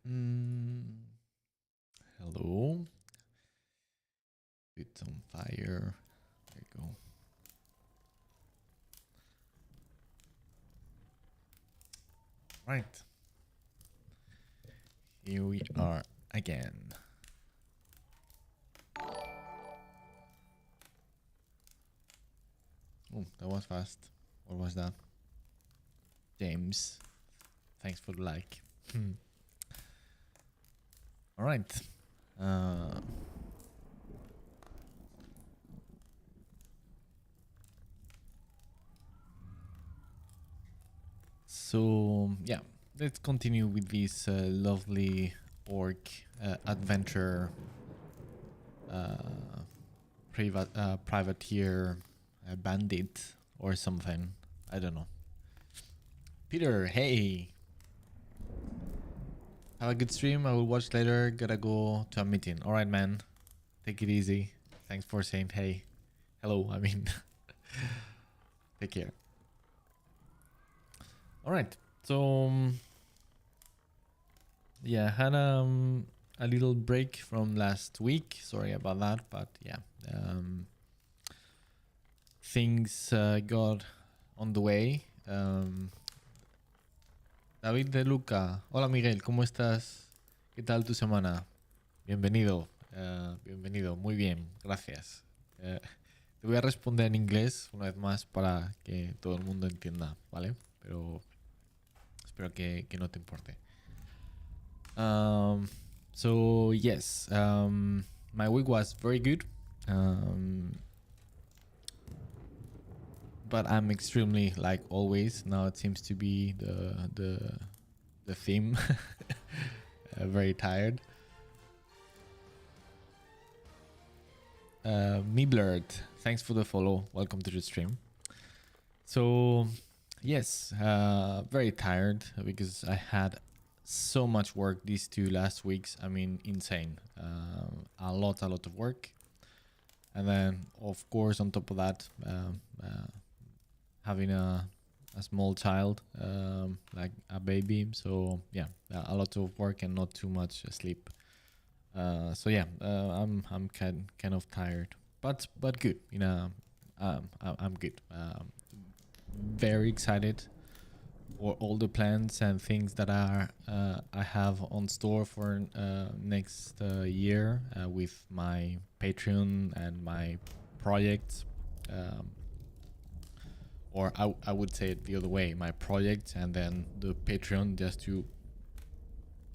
Mm, hello. It's on fire. There you go. Right. Here we are again. Oh, that was fast. What was that? James. Thanks for the like. All right. So yeah, let's continue with this lovely orc adventure, privateer, bandit or something. I don't know. Peter, hey, have a good stream. I will watch later. Gotta go to a meeting. All right, man. Take it easy. Thanks for saying hey. Hello, I mean. Take care. All right. So yeah, I had a little break from last week. Sorry about that, but yeah, things got on the way. David de Luca. Hola Miguel, ¿cómo estás? ¿Qué tal tu semana? Bienvenido. Bienvenido. Muy bien, gracias. Te voy a responder en inglés una vez más para que todo el mundo entienda, ¿vale? Pero espero que no te importe. So yes, my week was very good, but I'm extremely, like always, now it seems to be the theme. Very tired. Meblerd, thanks for the follow. Welcome to the stream. So yes, very tired because I had so much work these 2 last weeks. I mean, insane. A lot of work, and then of course on top of that, having a small child, like a baby. So yeah, a lot of work and not too much sleep. So yeah, I'm kind of tired, but good. You know, I'm good. Very excited for all the plans and things that are I have on store for next year with my Patreon and my projects. Or I would say it the other way, my project and then the Patreon, just to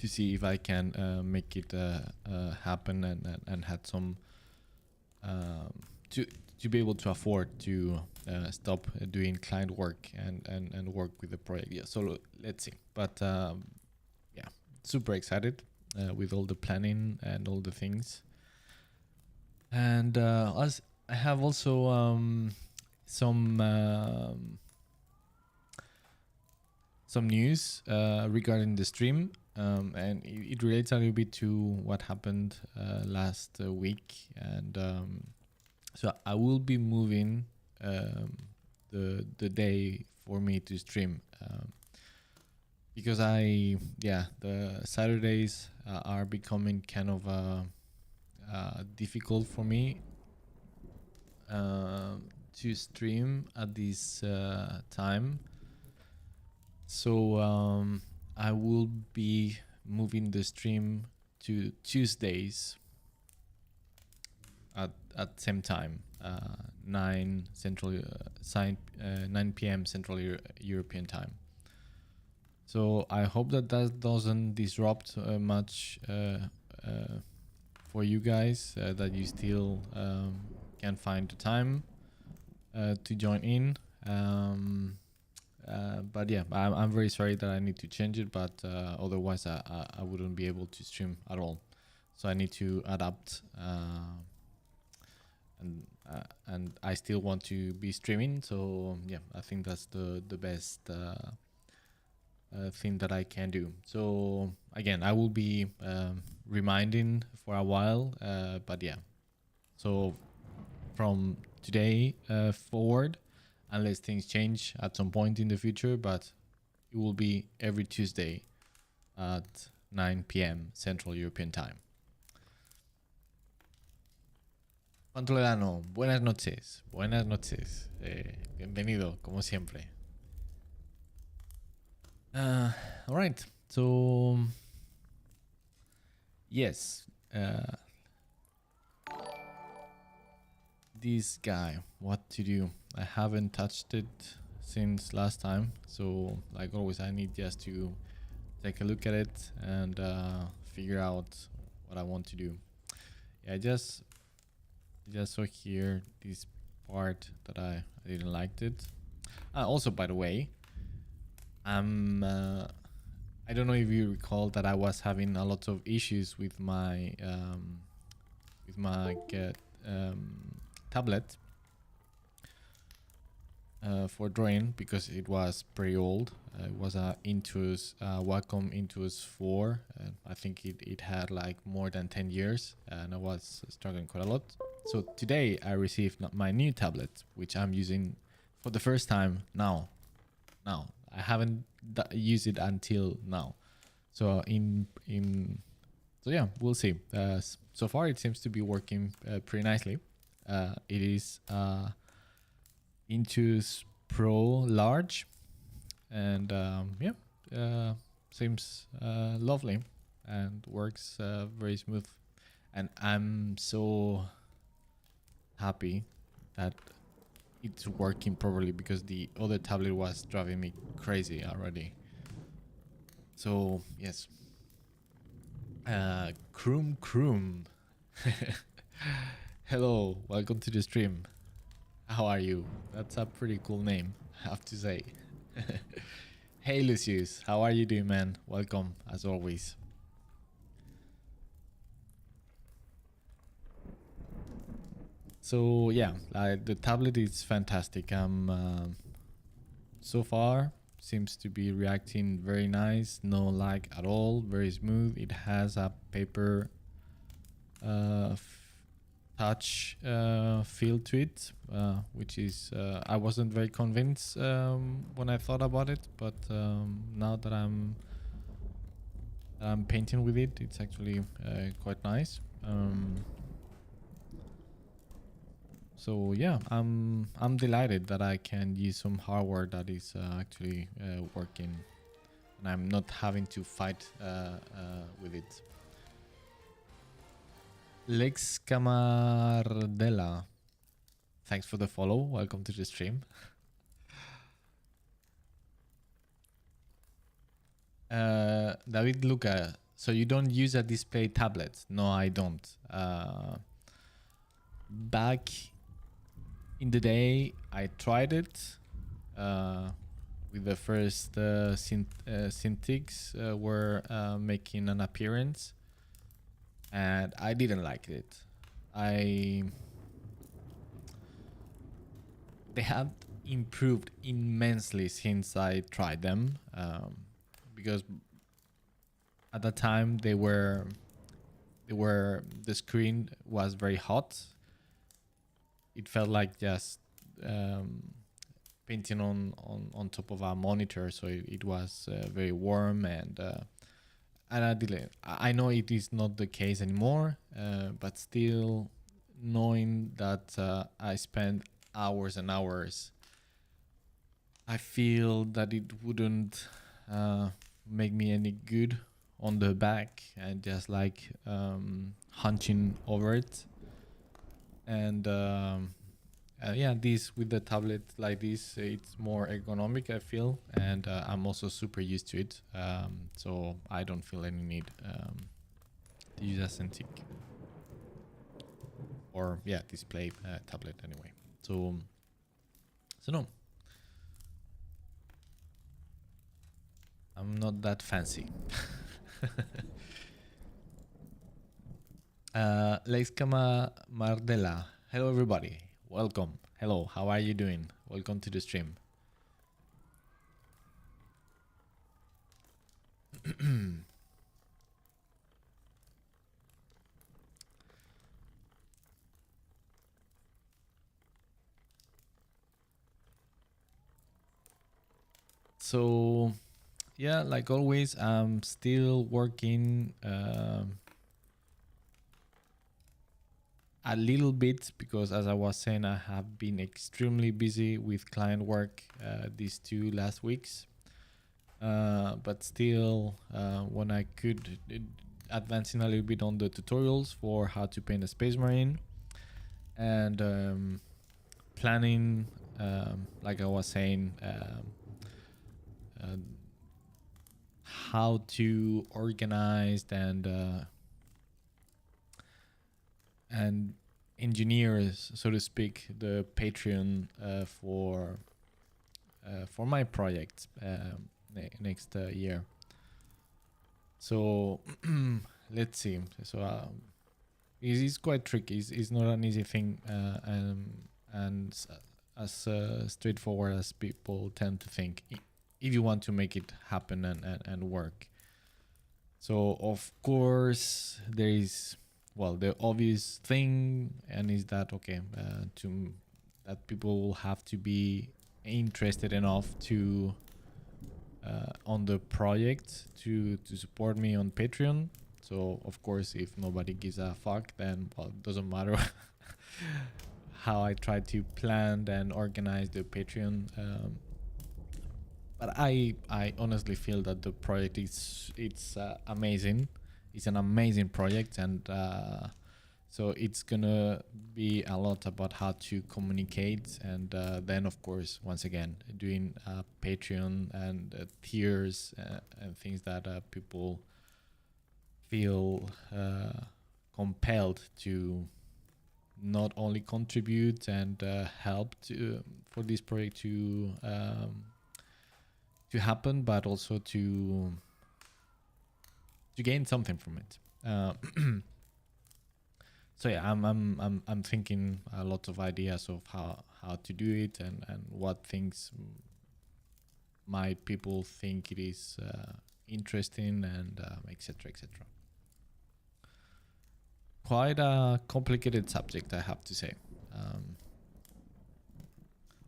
see if I can make it happen and had some to be able to afford to stop doing client work and work with the project. Yeah, so let's see. But yeah, super excited with all the planning and all the things. And as I have also some news regarding the stream, and it relates a little bit to what happened last week. And so I will be moving the day for me to stream, because the Saturdays are becoming kind of difficult for me to stream at this time. So I will be moving the stream to Tuesdays at same time, 9 p.m. Central European time. So I hope that doesn't disrupt much for you guys, that you still can find the time to join in. But yeah, I'm very sorry that I need to change it, but otherwise I wouldn't be able to stream at all. So I need to adapt, and I still want to be streaming. So yeah, I think that's the best thing that I can do. So again, I will be reminding for a while, but yeah. So from today forward, unless things change at some point in the future, but it will be every Tuesday at 9 p.m. Central European Time. Juan Toledano, buenas noches. Buenas noches. Bienvenido, como siempre. All right. So, yes. This guy, what to do? I haven't touched it since last time. So, like always, I need just to take a look at it and figure out what I want to do. Yeah, I just saw here this part that I didn't like it. Also, by the way, I don't know if you recall that I was having a lot of issues with my tablet for drawing because it was pretty old. It was a Intuos Wacom Intuos 4. I think it had like more than 10 years, and I was struggling quite a lot. So today I received my new tablet, which I'm using for the first time now. I haven't used it until now. So so yeah, we'll see. So far it seems to be working pretty nicely. It is Intuos Pro Large, and seems lovely and works very smooth. And I'm so happy that it's working properly because the other tablet was driving me crazy already. So yes. Kroom. Hello, welcome to the stream. How are you? That's a pretty cool name, I have to say. Hey Lucius, how are you doing, man? Welcome as always. So yeah, the tablet is fantastic. So far seems to be reacting very nice, no lag at all, very smooth. It has a paper touch feel to it, which is I wasn't very convinced when I thought about it, but now that I'm painting with it, it's actually quite nice. So yeah, I'm delighted that I can use some hardware that is actually working, and I'm not having to fight with it. Lex Camardella, thanks for the follow. Welcome to the stream. David Luca, so you don't use a display tablet? No, I don't. Back in the day, I tried it with the first Cintiqs were making an appearance, and I didn't like it. They have improved immensely since I tried them, because at the time the screen was very hot. It felt like just painting on top of a monitor, so it was very warm, and I didn't. I know it is not the case anymore, but still, knowing that I spent hours and hours, I feel that it wouldn't make me any good on the back, and just like hunching over it. And yeah, this with the tablet like this, it's more ergonomic, I feel, and I'm also super used to it, so I don't feel any need to use a Cintiq or display tablet anyway. So no, I'm not that fancy. Lex Mardella, hello everybody, welcome. Hello, how are you doing? Welcome to the stream. So yeah, like always, I'm still working a little bit because, as I was saying, I have been extremely busy with client work these 2 last weeks. But still, when I could, advancing a little bit on the tutorials for how to paint a Space Marine, and planning, like I was saying, uh, how to organize and engineers, so to speak, the Patreon for my project next year. So let's see. So it is quite tricky. It's not an easy thing, and as straightforward as people tend to think. If you want to make it happen and work. So of course there is, well, the obvious thing, and is that okay, to that people will have to be interested enough to on the project to support me on Patreon. So of course, if nobody gives a fuck, then, well, it doesn't matter how I try to plan and organize the Patreon. But I honestly feel that the project it's amazing. It's an amazing project, and so it's gonna be a lot about how to communicate, and then of course, once again, doing Patreon and tiers and things that people feel compelled to not only contribute and help for this project to happen, but also to gain something from it. So yeah, I'm thinking a lot of ideas of how to do it, and what things might people think it is interesting, and etc. etc. Quite a complicated subject, I have to say,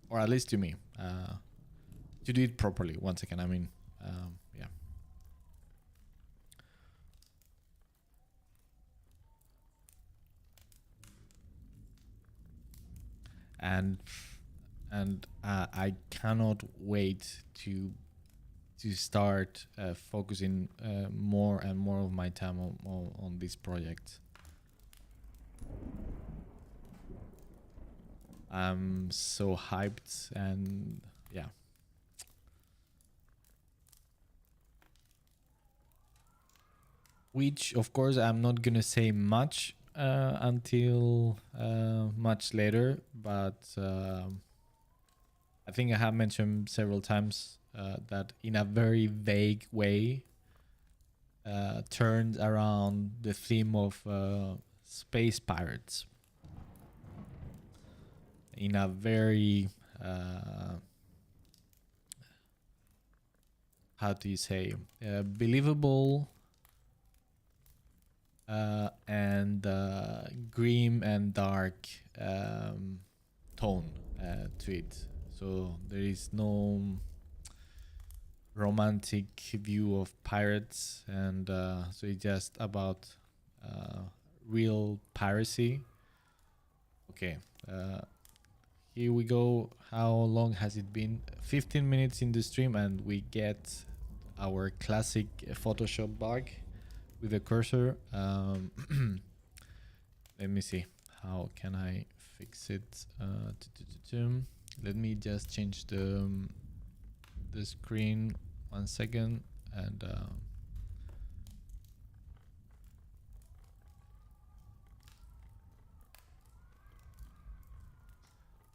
or at least to me. To do it properly, once again, I mean, yeah. And I cannot wait to start focusing more and more of my time on this project. I'm so hyped, and yeah. Which, of course, I'm not gonna say much until much later, but I think I have mentioned several times that in a very vague way turned around the theme of space pirates in a very how do you say, believable and grim and dark tone to it. So there is no romantic view of pirates, and so it's just about real piracy. Okay, here we go. How long has it been? 15 minutes in the stream, and we get our classic Photoshop bug with the cursor. Let me see. How can I fix it? Let me just change the screen 1 second, and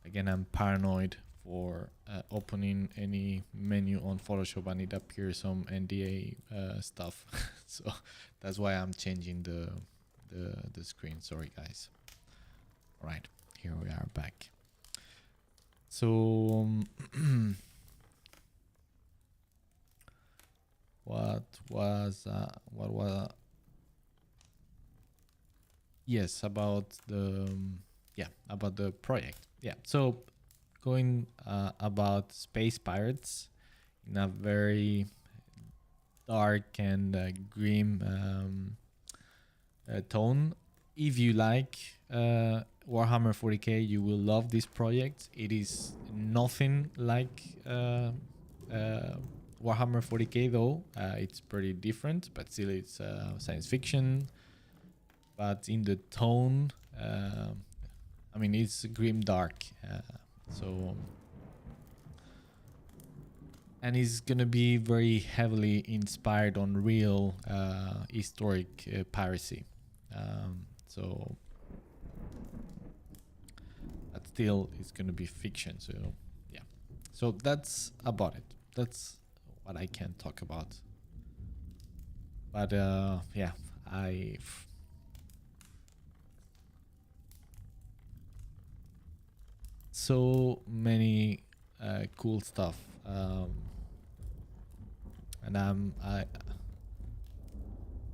again, I'm paranoid for opening any menu on Photoshop and it appears some NDA stuff. So that's why I'm changing the screen. Sorry, guys. All right, here we are back. So what was yes, about the about the project. Yeah, so going about space pirates in a very dark and grim tone. If you like Warhammer 40k, you will love this project. It is nothing like Warhammer 40k though. It's pretty different, but still it's science fiction. But in the tone, I mean, it's grim dark. So, and it's gonna be very heavily inspired on real historic piracy. So, but still, it's gonna be fiction. So, yeah. So that's about it. That's what I can talk about. But yeah, so many cool stuff, and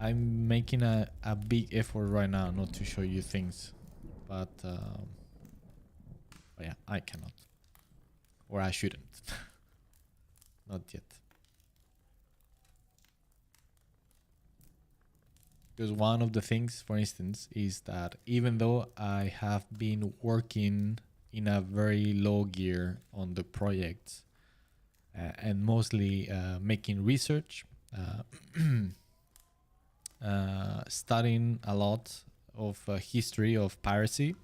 I'm making a big effort right now not to show you things, but yeah, I cannot, or I shouldn't. Not yet, because one of the things, for instance, is that even though I have been working in a very low gear on the project, and mostly making research, studying a lot of history of piracy,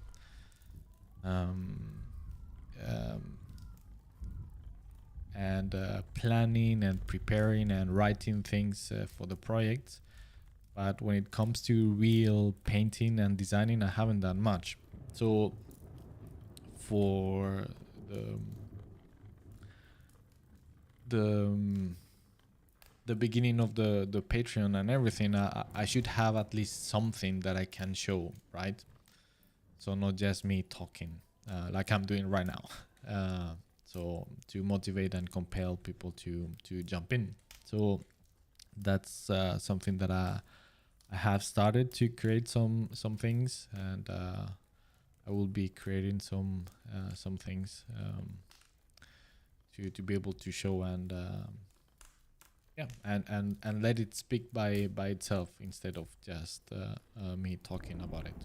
and planning and preparing and writing things for the project. But when it comes to real painting and designing, I haven't done much. So for the beginning of the Patreon and everything, I should have at least something that I can show, right? So not just me talking like I'm doing right now. So to motivate and compel people to jump in. So that's something that I have started to create some things, and I will be creating some things to be able to show, and yeah, and let it speak by itself instead of just me talking about it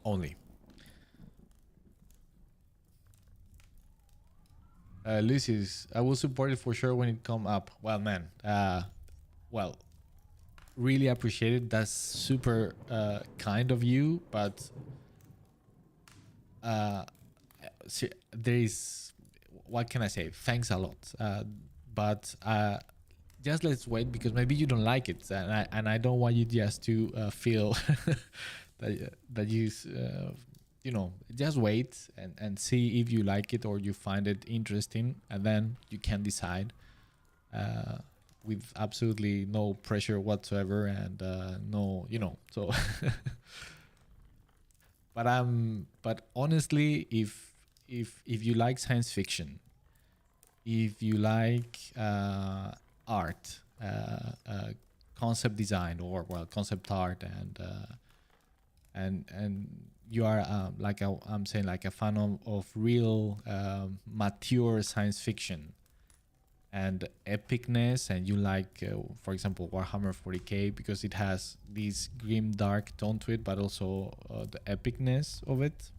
only. Lucy's, I will support it for sure when it come up. Well, man, well, really appreciate it. That's super kind of you, but there is, what can I say? Thanks a lot. But just let's wait, because maybe you don't like it, and I don't want you just to feel that you you know, just wait and see if you like it or you find it interesting, and then you can decide with absolutely no pressure whatsoever, and no, you know, so but honestly, if you like science fiction, if you like art, concept design, or well, concept art, and you are like I'm saying, like a fan of real mature science fiction and epicness, and you like, for example, Warhammer 40k, because it has this grim dark tone to it, but also the epicness of it,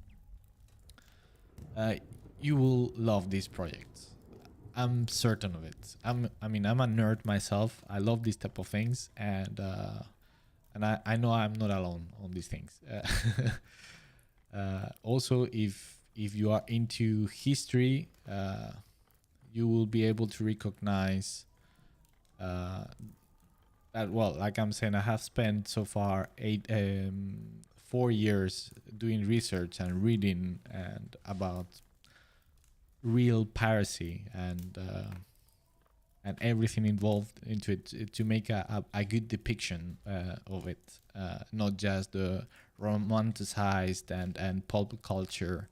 you will love this project. I'm certain of it. I mean, I'm a nerd myself. I love these type of things, and I know I'm not alone on these things. Also, if you are into history, you will be able to recognize that, well, like I'm saying, I have spent so far 4 years doing research and reading and about real piracy, and everything involved into it to make a good depiction of it, not just the romanticized and pulp culture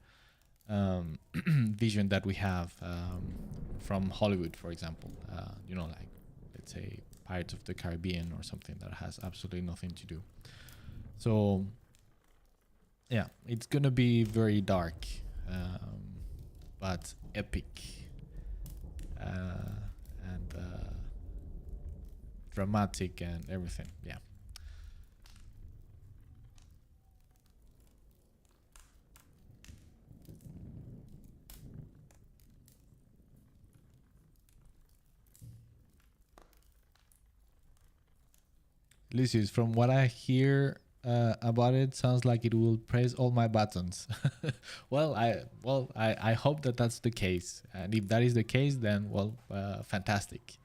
vision that we have from Hollywood, for example. You know, like, let's say Pirates of the Caribbean or something that has absolutely nothing to do. So yeah, it's gonna be very dark, but epic, and dramatic and everything. Yeah. Lucius, from what I hear about it, sounds like it will press all my buttons. I hope that that's the case, and if that is the case, then fantastic.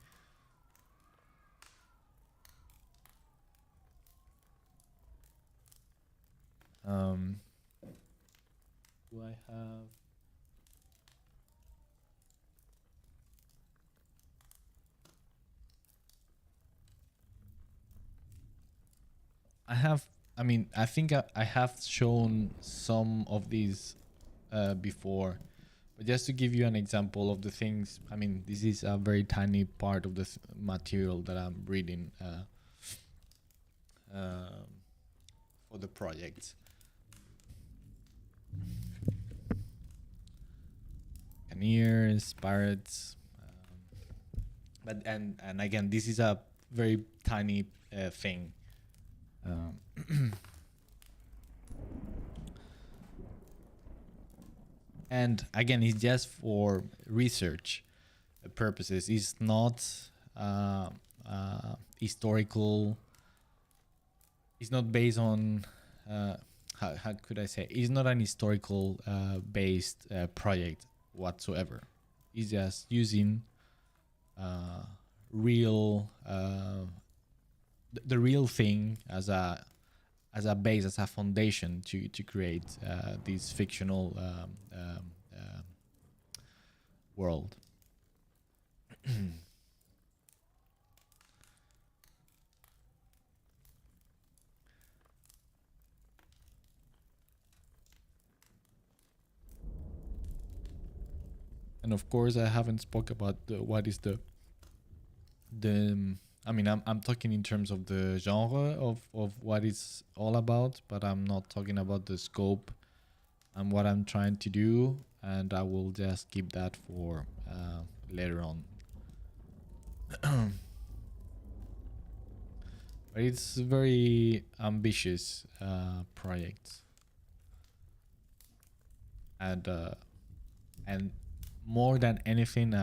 Do I have? I have. I mean, I think I have shown some of these before, but just to give you an example of the things. I mean, this is a very tiny part of the material that I'm reading for the project. Cannoneers, pirates, but and again, this is a very tiny thing. And again, it's just for research purposes. It's not historical. It's not based on how could I say? It's not an historical based project whatsoever. It's just using real the real thing as a base, as a foundation to create this fictional world. And of course, I haven't spoke about what is the I mean, I'm talking in terms of the genre of what it's all about, but I'm not talking about the scope and what I'm trying to do, and I will just keep that for later on. But it's a very ambitious project, and more than anything,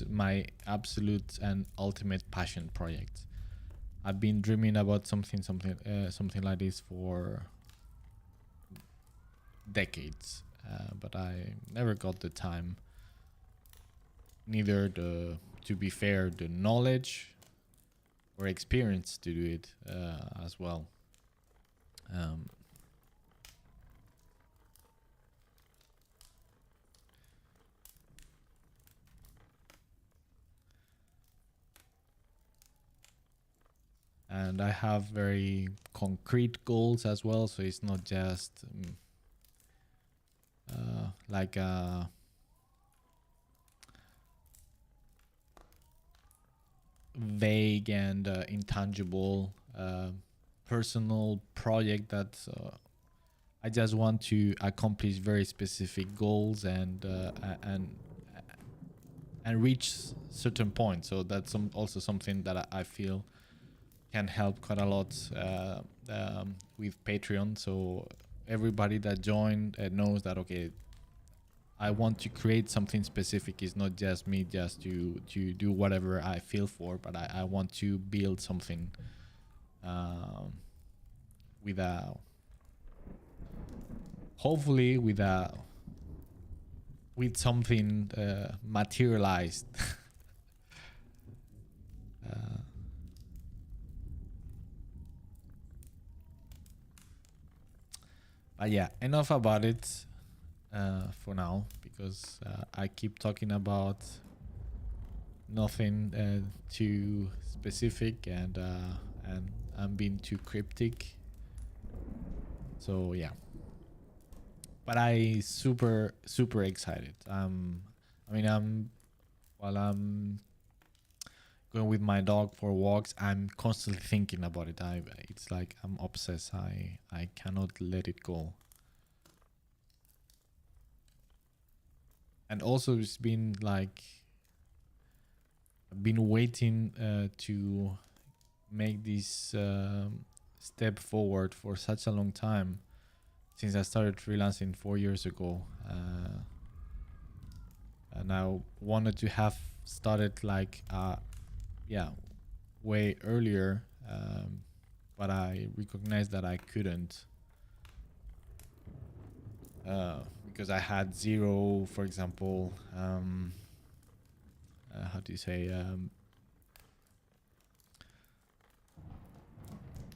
my absolute and ultimate passion project. I've been dreaming about something like this for decades, but I never got the time, neither to be fair, the knowledge or experience to do it as well. And I have very concrete goals as well, so it's not just like a vague and intangible personal project that I just want to accomplish very specific goals and reach certain points. So that's also something that I feel can help quite a lot with Patreon. So everybody that joined knows that, okay, I want to create something specific. It's not just me just to do whatever I feel for, but I want to build something with a hopefully with something materialized. But yeah, enough about it for now, because I keep talking about nothing too specific, and I'm being too cryptic. So yeah, but I super excited. I mean, while I'm going with my dog for walks, I'm constantly thinking about it. It's like I'm obsessed. I cannot let it go. And also, it's been like I've been waiting to make this step forward for such a long time, since I started freelancing 4 years ago, and I wanted to have started like yeah, way earlier, but I recognized that I couldn't, because I had zero, for example, how do you say,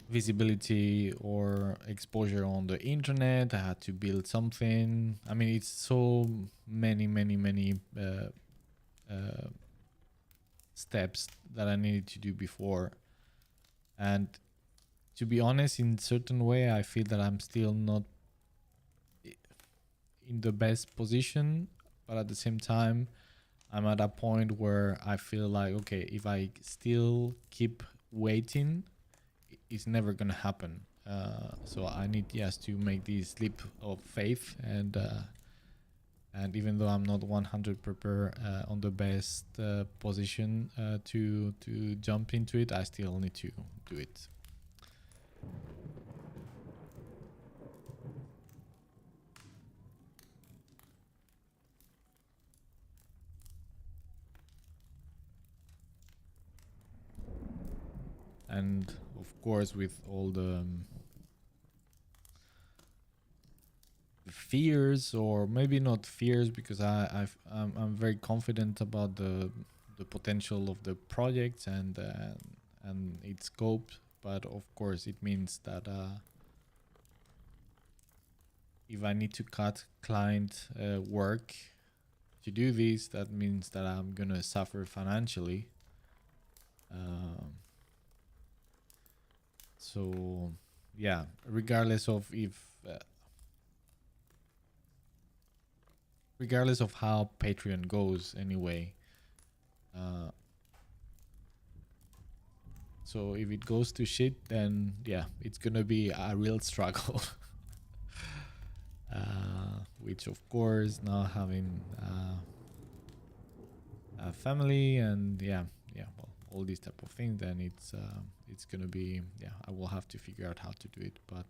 visibility or exposure on the internet. I had to build something. I mean, it's so many steps that I needed to do before. And to be honest, in certain way, I feel that I'm still not in the best position, but at the same time, I'm at a point where I feel like, okay, if I still keep waiting, it's never gonna happen. So I need just to make this leap of faith, and even though I'm not 100 prepared on the best position to jump into it, I still need to do it. And of course, with all the fears, or maybe not fears, because I'm very confident about the potential of the project and its scope. But of course, it means that if I need to cut client work to do this, that means that I'm gonna suffer financially. So yeah, regardless of how Patreon goes anyway. So if it goes to shit, then yeah, it's gonna be a real struggle. Which of course, now having a family and well, all these type of things, then it's gonna be, I will have to figure out how to do it, but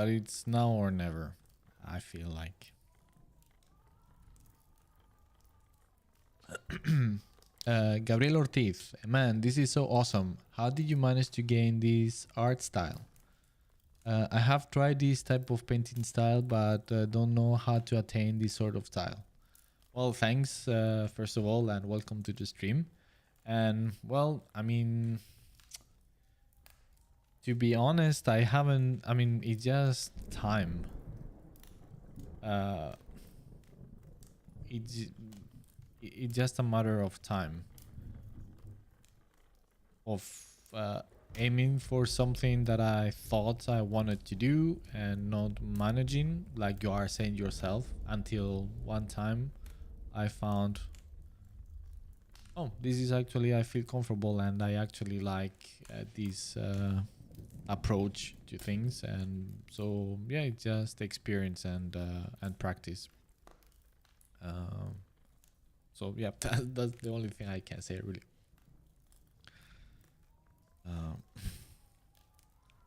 it's now or never, I feel like. Gabriel Ortiz, man, this is so awesome. How did you manage to gain this art style? I have tried this type of painting style, but don't know how to attain this sort of style. Well, thanks, first of all, and welcome to the stream. And well, I mean, to be honest, it's just time. It's just a matter of time of aiming for something that I thought I wanted to do and not managing, like you are saying yourself, until one time I found, oh, this is actually, I feel comfortable and I actually like this approach to things. And so yeah, it's just experience and practice. So yeah, that's the only thing I can say, really.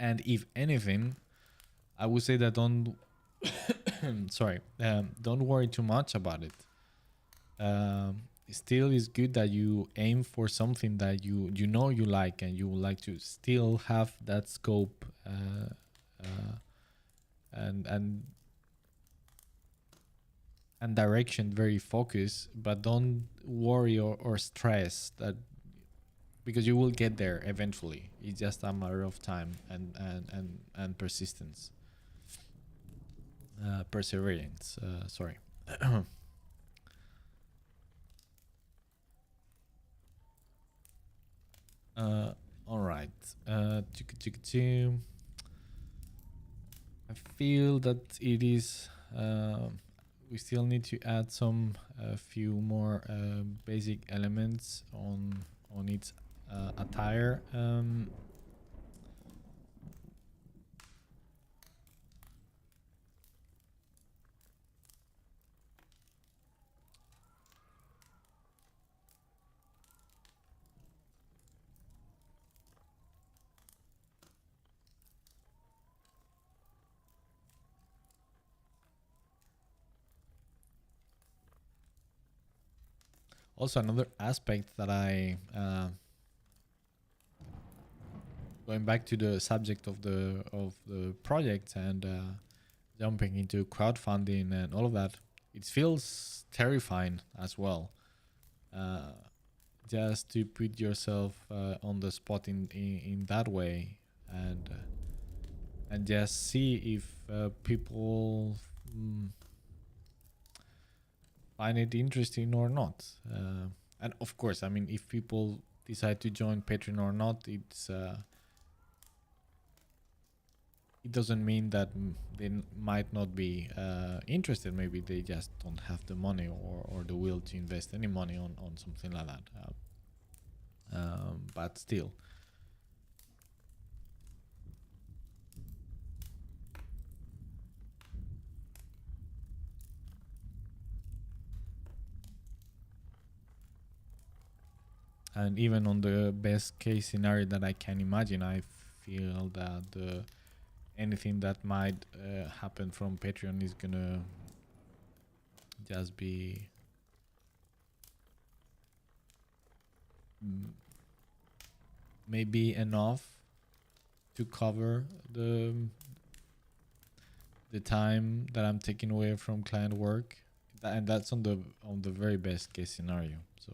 And if anything, I would say that don't don't worry too much about it. Still, it's good that you aim for something that you know you like, and you would like to still have that scope and direction very focused, but don't worry or stress that, because you will get there eventually. It's just a matter of time and persistence, perseverance. Sorry. All right. I feel that it is. We still need to add some few more basic elements on its attire. Also, another aspect that I going back to the subject of the project and jumping into crowdfunding and all of that, it feels terrifying as well. Uh, just to put yourself on the spot in that way, and just see if people find it interesting or not. And of course, I mean, if people decide to join Patreon or not, it doesn't mean that they might not be interested. Maybe they just don't have the money or the will to invest any money on something like that. But still. And even on the best case scenario that I can imagine, I feel that anything that might happen from Patreon is gonna just be maybe enough to cover the time that I'm taking away from client work, and that's on the very best case scenario. So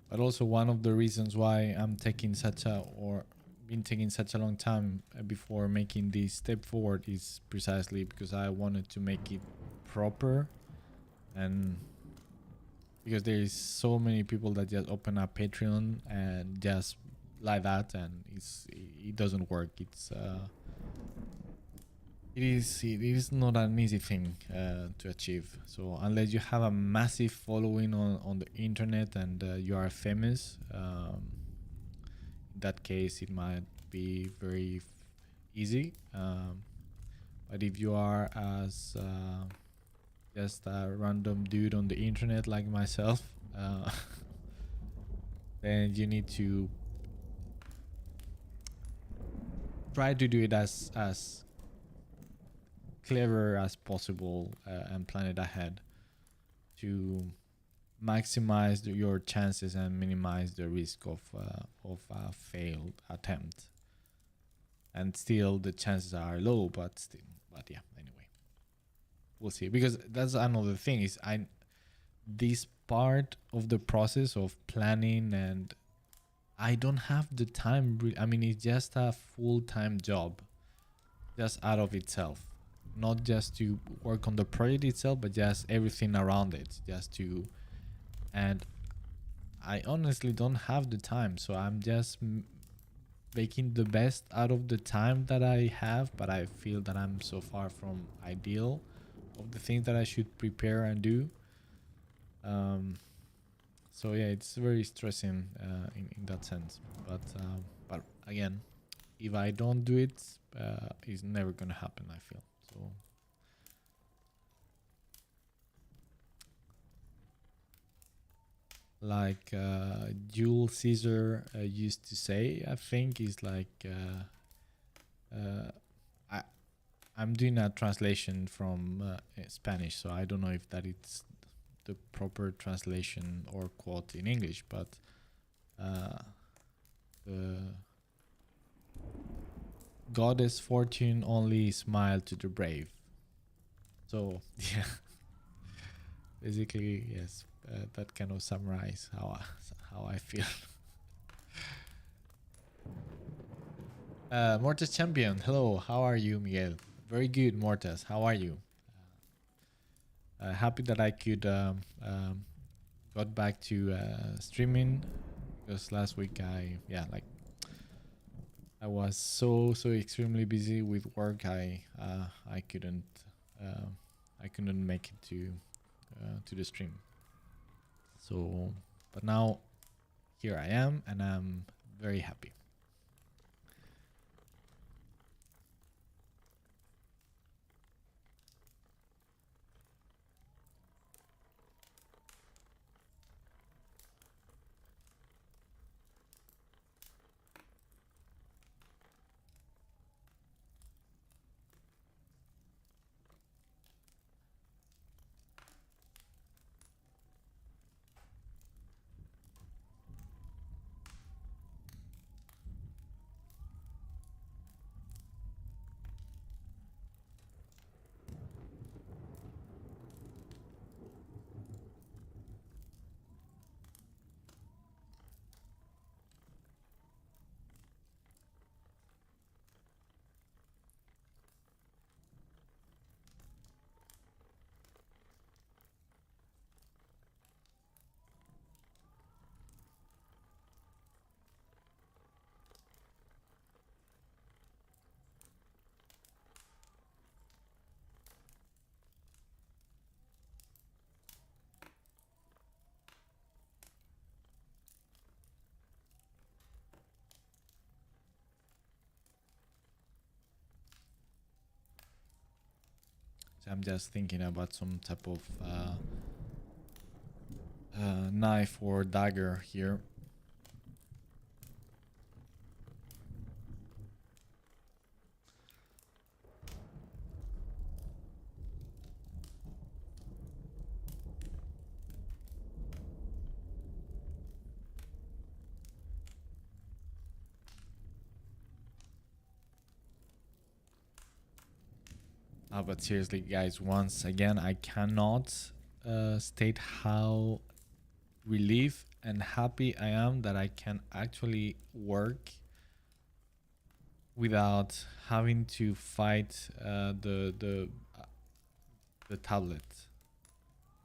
but also one of the reasons why I'm taking such a or been taking such a long time before making this step forward is precisely because I wanted to make it proper, and because there is so many people that just open up Patreon and just like that, and it doesn't work. It is not an easy thing to achieve. So unless you have a massive following on the internet and you are famous, in that case it might be very easy. But if you are as just a random dude on the internet like myself, then you need to try to do it as clever as possible and plan it ahead to maximize your chances and minimize the risk of a failed attempt. And still, the chances are low, but yeah. Anyway, we'll see. Because that's another thing is this part of the process of planning, and I don't have the time. I mean, it's just a full-time job, just out of itself. Not just to work on the project itself, but just everything around it. And I honestly don't have the time, so I'm just making the best out of the time that I have. But I feel that I'm so far from ideal of the things that I should prepare and do. So yeah, it's very stressing in that sense. But again, if I don't do it, it's never gonna happen, I feel. So like Jules Caesar used to say, I think, is like I I'm doing a translation from Spanish, so I don't know if that is the proper translation or quote in English, but the goddess fortune only smile to the brave. So yeah, basically yes, that kind of summarize how I feel. Mortis Champion, hello, how are you, Miguel? Very good, Mortis. How are you? Happy that I could got back to streaming, because last week I was so extremely busy with work. I couldn't make it to the stream. So, but now here I am, and I'm very happy. So I'm just thinking about some type of knife or dagger here. But seriously, guys, once again, I cannot state how relieved and happy I am that I can actually work without having to fight the tablet.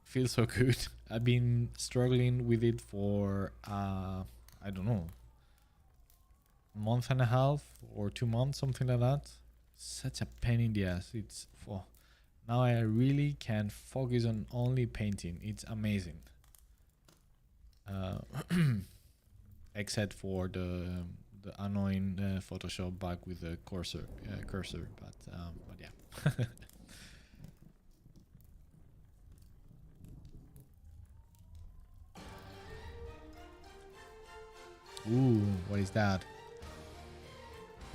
Feels so good. I've been struggling with it for I don't know, a month and a half or 2 months, something like that. Such a pain in the ass. It's for now I really can focus on only painting. It's amazing. Except for the annoying Photoshop bug with the cursor, but yeah. Ooh, what is that?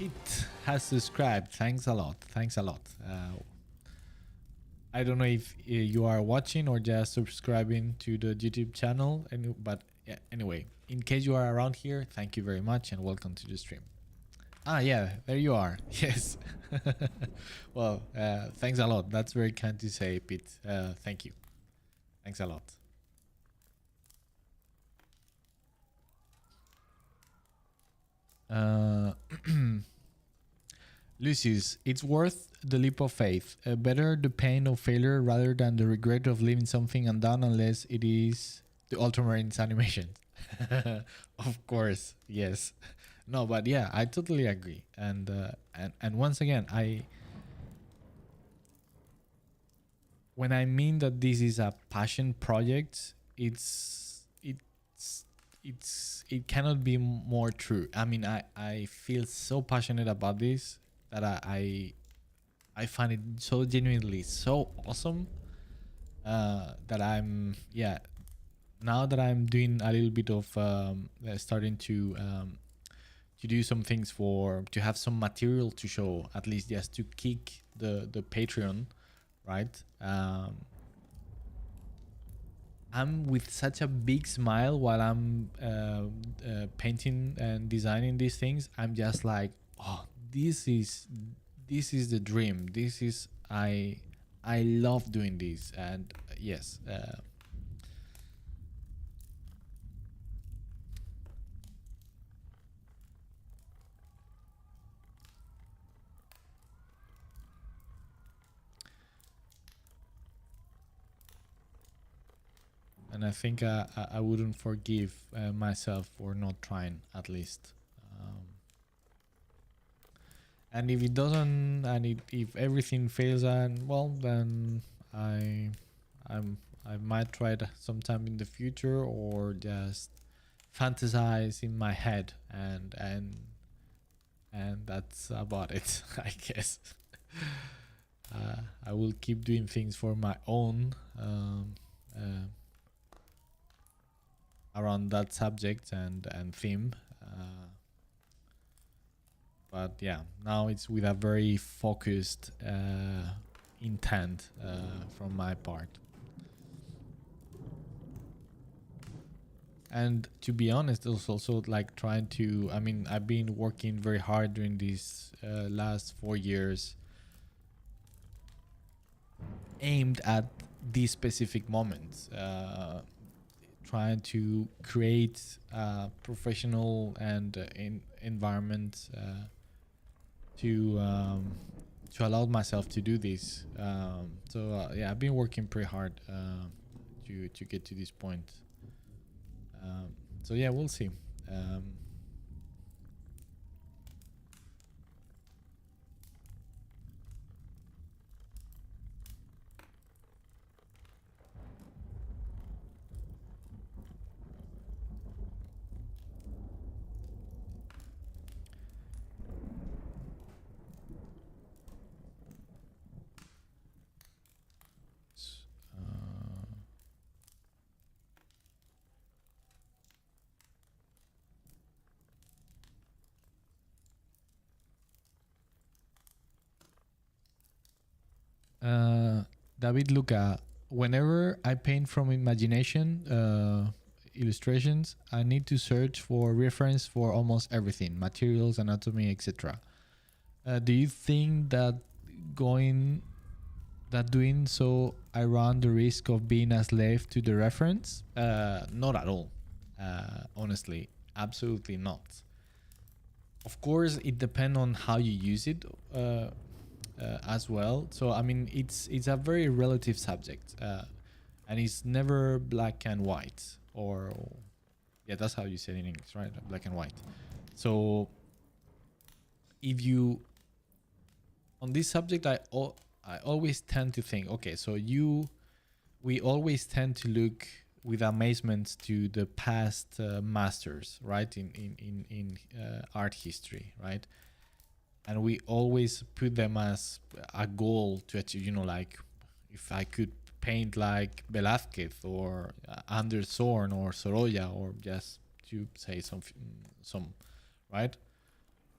It has subscribed. Thanks a lot. Thanks a lot. I don't know if you are watching or just subscribing to the YouTube channel, but yeah, anyway, in case you are around here, thank you very much and welcome to the stream. Ah, yeah, there you are. Yes. Well, thanks a lot. That's very kind to say, Pete. Thank you. Thanks a lot. Lucius, it's worth the leap of faith. Better the pain of failure rather than the regret of leaving something undone unless it is the Ultramarines animation. Of course, yes. No, but yeah, I totally agree. And once again, when I mean that this is a passion project, it cannot be more true. I mean, I feel so passionate about this that I find it so genuinely so awesome that I'm now that I'm doing a little bit of starting to do some things to have some material to show, at least just to kick the Patreon, right? I'm with such a big smile while I'm painting and designing these things. I'm just like, oh, this is the dream. This is I love doing this, and yes. And I think I wouldn't forgive myself for not trying at least. And if it doesn't, and if everything fails, and well, then I might try it sometime in the future, or just fantasize in my head, and that's about it. I guess I will keep doing things for my own around that subject and theme, but yeah, now it's with a very focused intent from my part. And to be honest, it's also like trying to, I mean, I've been working very hard during these last 4 years aimed at these specific moments, trying to create a professional and environment to allow myself to do this. So yeah, I've been working pretty hard to get to this point. So yeah, we'll see. David Luca, whenever I paint from imagination illustrations, I need to search for reference for almost everything, materials, anatomy, etc. Do you think that doing so I run the risk of being a slave to the reference? Not at all. Honestly, absolutely not. Of course, it depends on how you use it as well. So I mean, it's a very relative subject, and it's never black and white. Or yeah, that's how you say it in English, right? Black and white. So if you on this subject, I always tend to think, okay, so we always tend to look with amazement to the past masters, right, in art history, right? And we always put them as a goal to achieve, you know, like if I could paint like Velázquez or Anders Zorn or Sorolla, or just to say some, right?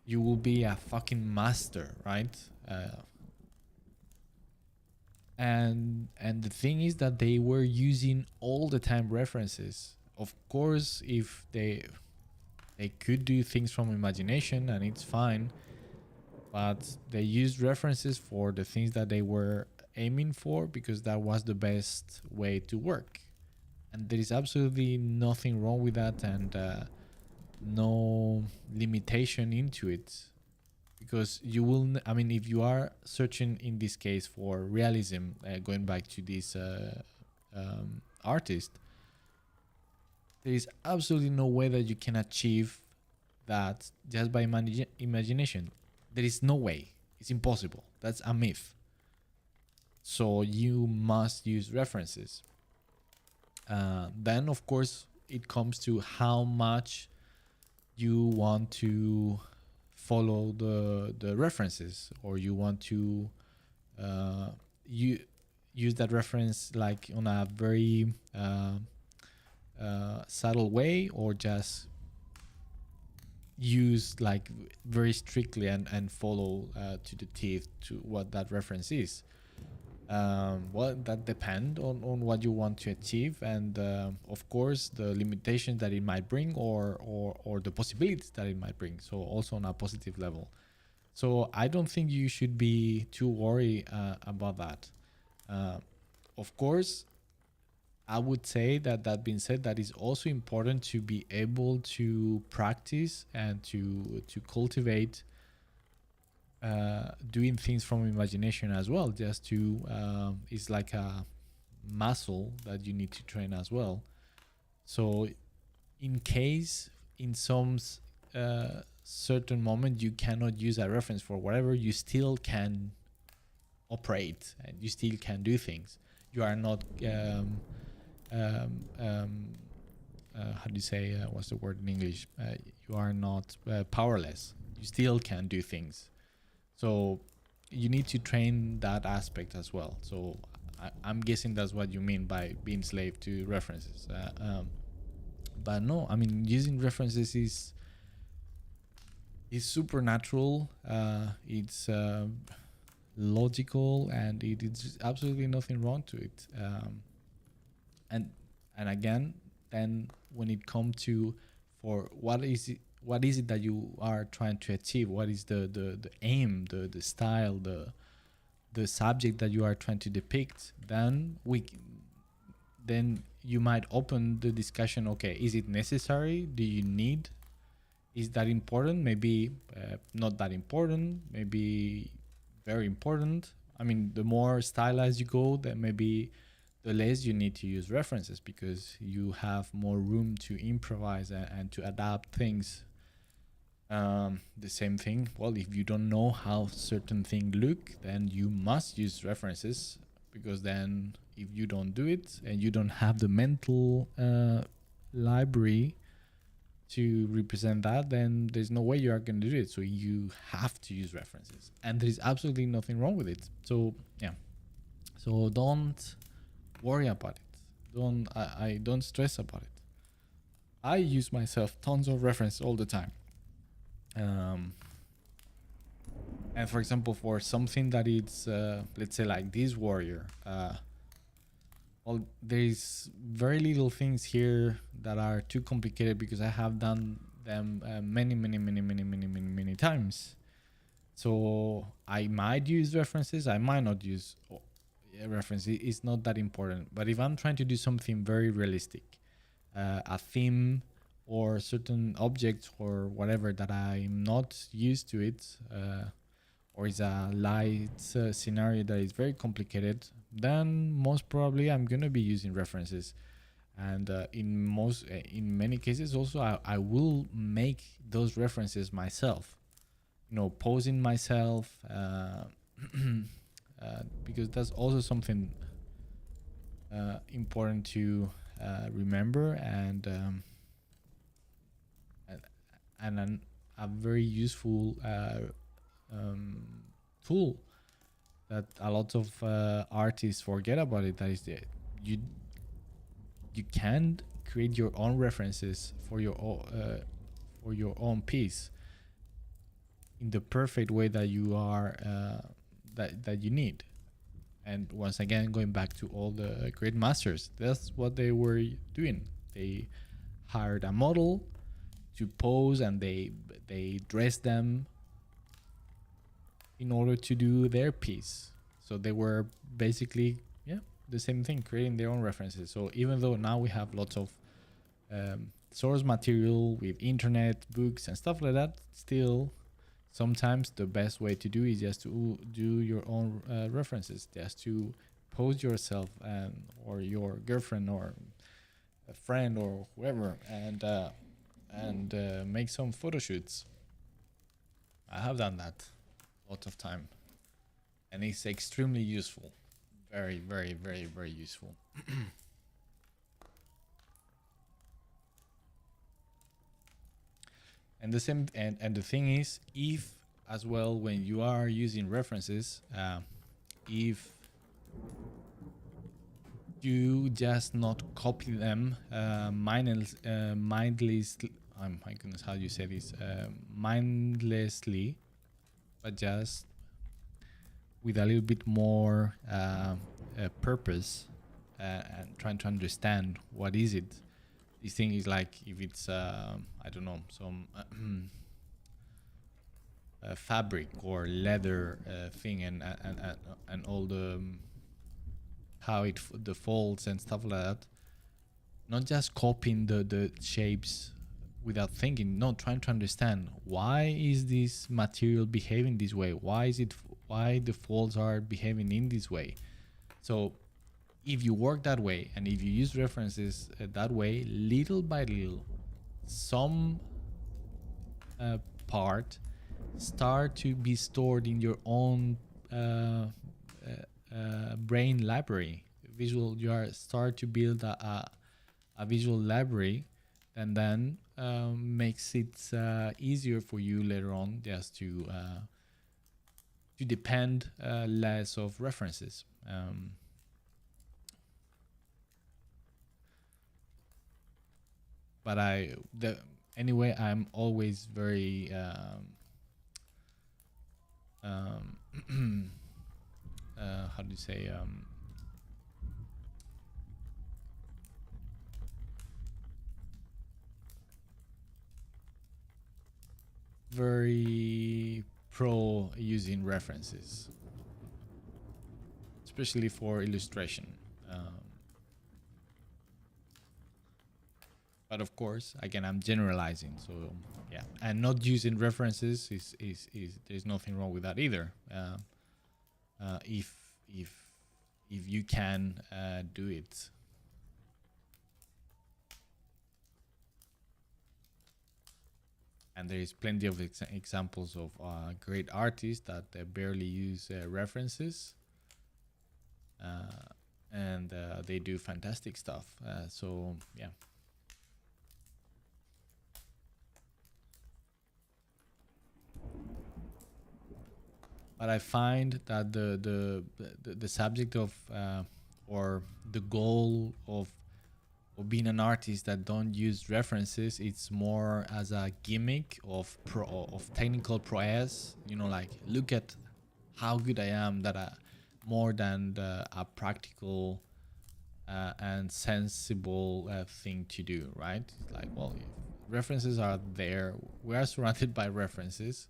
You will be a fucking master, right? And the thing is that they were using all the time references. Of course, if they could do things from imagination, and it's fine, but they used references for the things that they were aiming for, because that was the best way to work. And there is absolutely nothing wrong with that, and no limitation into it, because you will I mean, if you are searching in this case for realism, going back to this artist, there is absolutely no way that you can achieve that just by imagination. There is no way. It's impossible. That's a myth. So you must use references. Then of course it comes to how much you want to follow the references, or you want to you use that reference like on a very subtle way, or just use like very strictly and follow to the teeth to what that reference is. Well, that depends on what you want to achieve, and of course the limitations that it might bring, or the possibilities that it might bring, so also on a positive level. So I don't think you should be too worried about that. Of course, I would say that being said, that is also important to be able to practice and to cultivate doing things from imagination as well. Just to it's like a muscle that you need to train as well. So in case in some certain moment you cannot use a reference for whatever, you still can operate and you still can do things. You are not how do you say, what's the word in English? You are not powerless. You still can do things. So you need to train that aspect as well. So I'm guessing that's what you mean by being slave to references. But no, I mean, using references is supernatural. It's logical, and it is absolutely nothing wrong to it. And again, then when it comes to for what is it that you are trying to achieve, what is the aim, the style, the subject that you are trying to depict, then you might open the discussion. Okay, is it necessary? Do you need? Is that important? Maybe not that important. Maybe very important. I mean, the more stylized you go, then maybe the less you need to use references, because you have more room to improvise and to adapt things. The same thing, well, if you don't know how certain things look, then you must use references, because then if you don't do it and you don't have the mental library to represent that, then there's no way you are going to do it. So you have to use references, and there's absolutely nothing wrong with it. So yeah, so don't worry about it. I don't stress about it. I use myself tons of reference all the time. And for example, for something that it's let's say like this warrior, well, there's very little things here that are too complicated, because I have done them many times. So I might use references, I might not use references. It's not that important. But if I'm trying to do something very realistic, a theme or certain object or whatever that I'm not used to it, or is a light scenario that is very complicated, then most probably I'm gonna be using references. And in many cases also, I will make those references myself, posing myself, because that's also something important to remember, and a very useful tool that a lot of artists forget about it. That is that you can't create your own references for your own piece in the perfect way that you are that you need. And once again, going back to all the great masters, that's what they were doing. They hired a model to pose, and they dressed them in order to do their piece. So they were basically the same thing, creating their own references. So even though now we have lots of source material with internet, books and stuff like that, still sometimes the best way to do is just to do your own references, just to pose yourself or your girlfriend or a friend or whoever, and make some photo shoots. I have done that a lot of time, and it's extremely useful. Very, very, very, very useful. And the same, and the thing is, if as well, when you are using references, if you just not copy them mindlessly, my goodness, how do you say this? Mindlessly, but just with a little bit more purpose, and trying to understand what is it. This thing is like, if it's I don't know, some fabric or leather thing, and all the how the folds and stuff like that. Not just copying the shapes without thinking. No, trying to understand, why is this material behaving this way? Why the folds are behaving in this way? So if you work that way, and if you use references that way, little by little, some part start to be stored in your own brain library. You start to build a visual library and then makes it easier for you later on just to depend less of references. But anyway, I'm always very how do you say, very pro using references, especially for illustration. But of course, again, I'm generalizing, so yeah, and not using references is there's nothing wrong with that either. If you can do it. And there is plenty of examples of great artists that barely use references, and they do fantastic stuff. So yeah. But I find that the subject of or the goal of being an artist that don't use references, it's more as a gimmick of technical prowess. You know, like, look at how good I am, that more than a practical and sensible thing to do, right? It's like, well, references are there. We are surrounded by references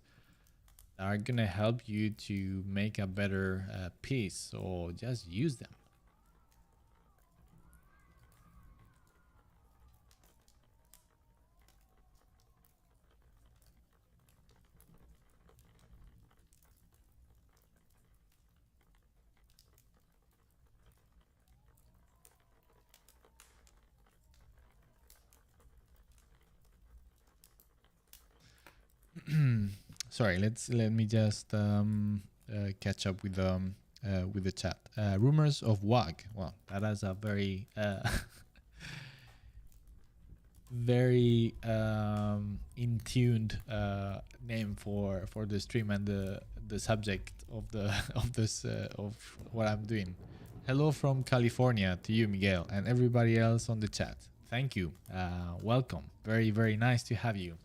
that are gonna help you to make a better piece, so just use them. Sorry, let me just catch up with the chat. Rumors of WAG. Well, that is a very very in tuned name for the stream and the subject of the of this of what I'm doing. Hello from California to you, Miguel, and everybody else on the chat. Thank you. Welcome. Very, very nice to have you.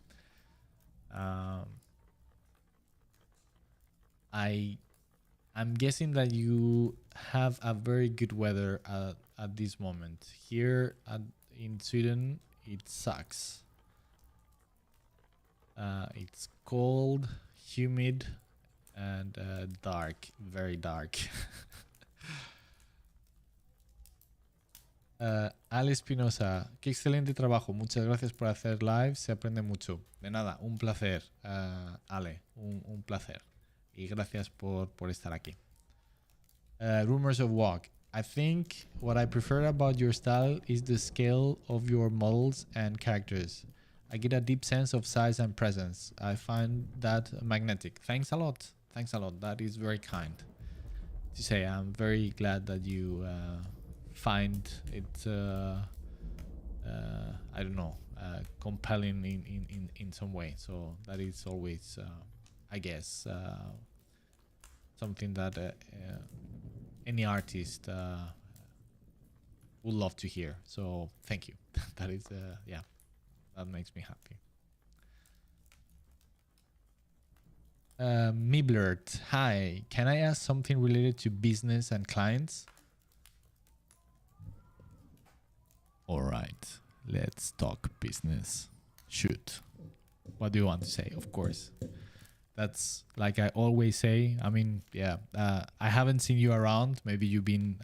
I'm guessing that you have a very good weather at this moment. Here in Sweden, it sucks. It's cold, humid, and dark, very dark. Ale Espinosa, qué excelente trabajo. Muchas gracias por hacer live. Se aprende mucho. De nada, un placer, Ale. Un placer. Y gracias por estar aquí. Rumors of Walk. I think what I prefer about your style is the scale of your models and characters. I get a deep sense of size and presence. I find that magnetic. Thanks a lot. Thanks a lot. That is very kind to say. I'm very glad that you find it I don't know, compelling in some way. So that is always I guess something that any artist would love to hear. So thank you. That is yeah, that makes me happy. Miblert, hi, can I ask something related to business and clients? All right, let's talk business. Shoot. What do you want to say? Of course. That's like I always say. I mean, yeah, I haven't seen you around. Maybe you've been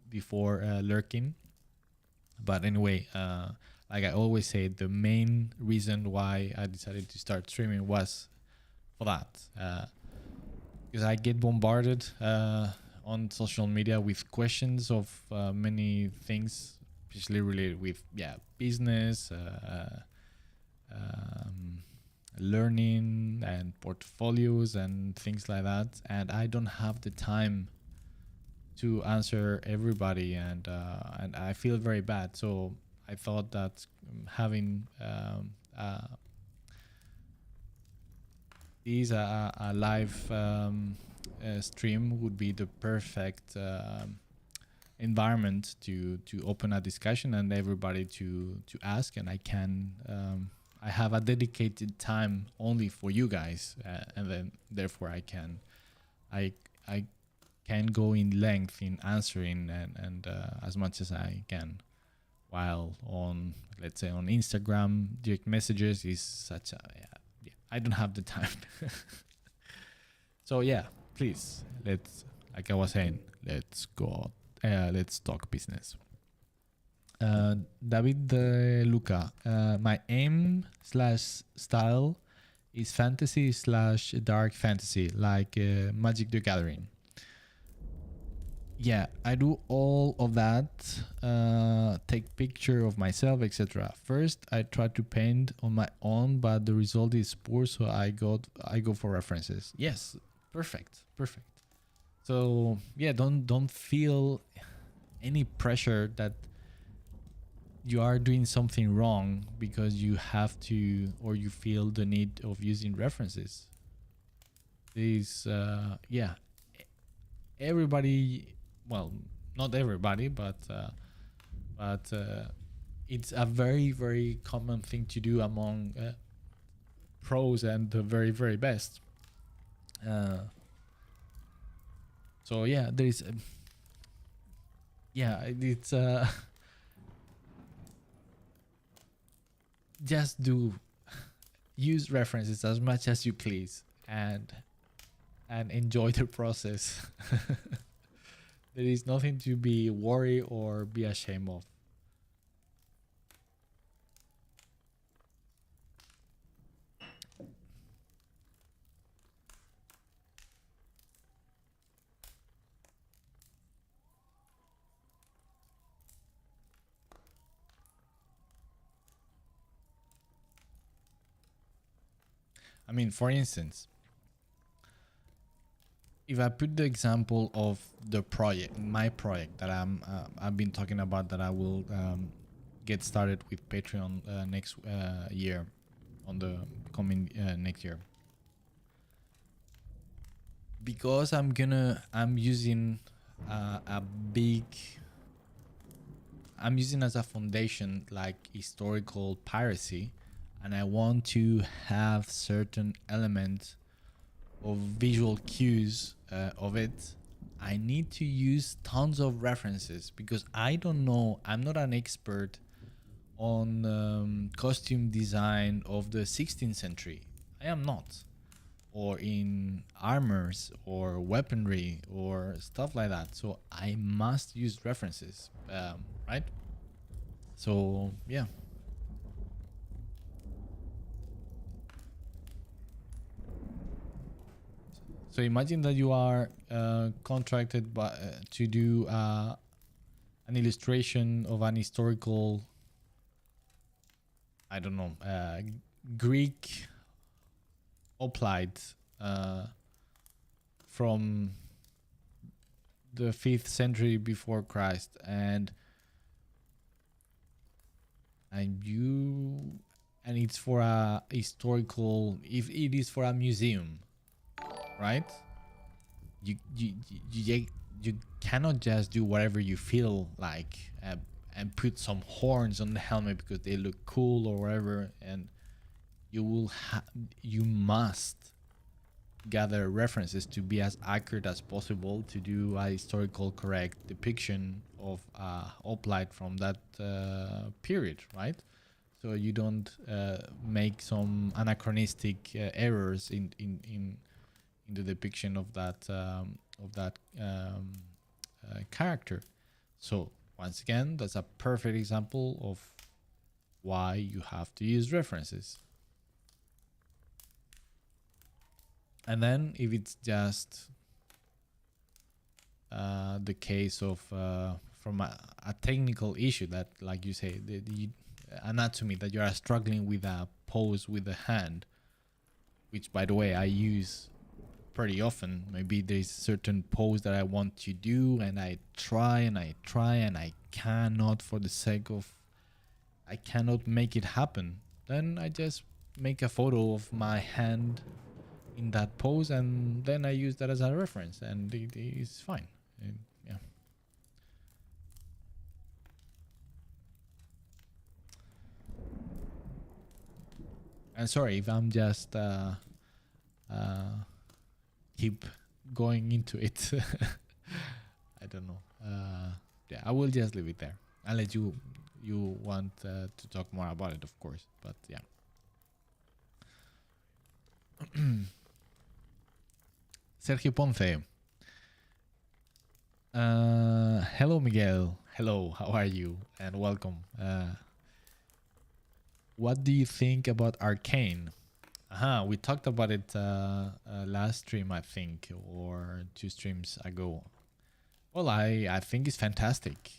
before lurking. But anyway, like I always say, the main reason why I decided to start streaming was for that. Because I get bombarded on social media with questions of many things, especially related with business, learning and portfolios and things like that, and I don't have the time to answer everybody, and I feel very bad. So I thought that having these a live stream would be the perfect environment to open a discussion and everybody to ask, and I have a dedicated time only for you guys, and then therefore I can go in length in answering and as much as I can, while on, let's say, on Instagram direct messages is such a I don't have the time. So yeah, please, like I was saying, let's talk business. David Luca, my aim / style is fantasy / dark fantasy, like Magic the Gathering. Yeah, I do all of that, take picture of myself, etc. First, I try to paint on my own, but the result is poor, so I go for references. Yes, perfect. So yeah, don't feel any pressure that you are doing something wrong because you have to, or you feel the need of using references. These everybody, well, not everybody, but it's a very, very common thing to do among pros and the very, very best. So yeah, there is it's just use references as much as you please, and enjoy the process. There is nothing to be worried or be ashamed of. I mean, for instance, if I put the example of my project that I've been talking about, that I will get started with Patreon next year, on the coming next year, because I'm using I'm using as a foundation like historical piracy, and I want to have certain elements of visual cues of it. I need to use tons of references because I don't know, I'm not an expert on costume design of the 16th century. I am not. Or in armors or weaponry or stuff like that. So I must use references, right? So yeah. So imagine that you are contracted to do an illustration of an historical, I don't know, Greek hoplite from the 5th century before Christ, and it's for a historical, if it is for a museum, right? You cannot just do whatever you feel like and put some horns on the helmet because they look cool or whatever, and you must gather references to be as accurate as possible to do a historical correct depiction of hoplite from that period, right? So you don't make some anachronistic errors in the depiction of that character. So once again, that's a perfect example of why you have to use references. And then if it's just the case of from a technical issue that, like you say, the anatomy, that you are struggling with a pose with the hand, which by the way I use pretty often. Maybe there's certain pose that I want to do and I try and I cannot, for the sake of I cannot make it happen, then I just make a photo of my hand in that pose, and then I use that as a reference, and it is fine. And, yeah. And sorry if I'm just keep going into it. I don't know. Yeah, I will just leave it there. Unless you want to talk more about it, of course. But yeah. Sergio Ponce. Hello, Miguel. Hello, how are you? And welcome. What do you think about Arcane? We talked about it last stream, I think, or 2 streams ago. Well, I think it's fantastic.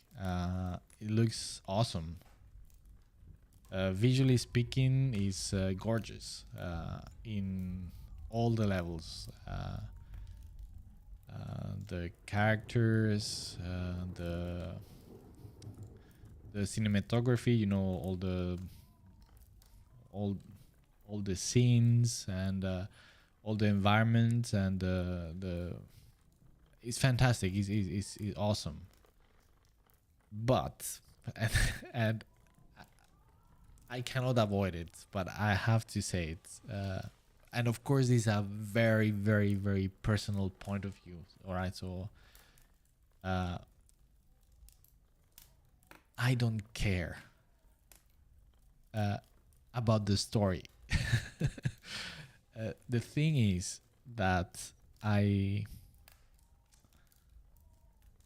It looks awesome. Visually speaking, is gorgeous in all the levels. The characters, the cinematography, you know, all the scenes, and all the environments, and the it's fantastic. It's awesome. But and I cannot avoid it, but I have to say it. And of course, this is a very, very, very personal point of view. All right, so I don't care about the story. The thing is that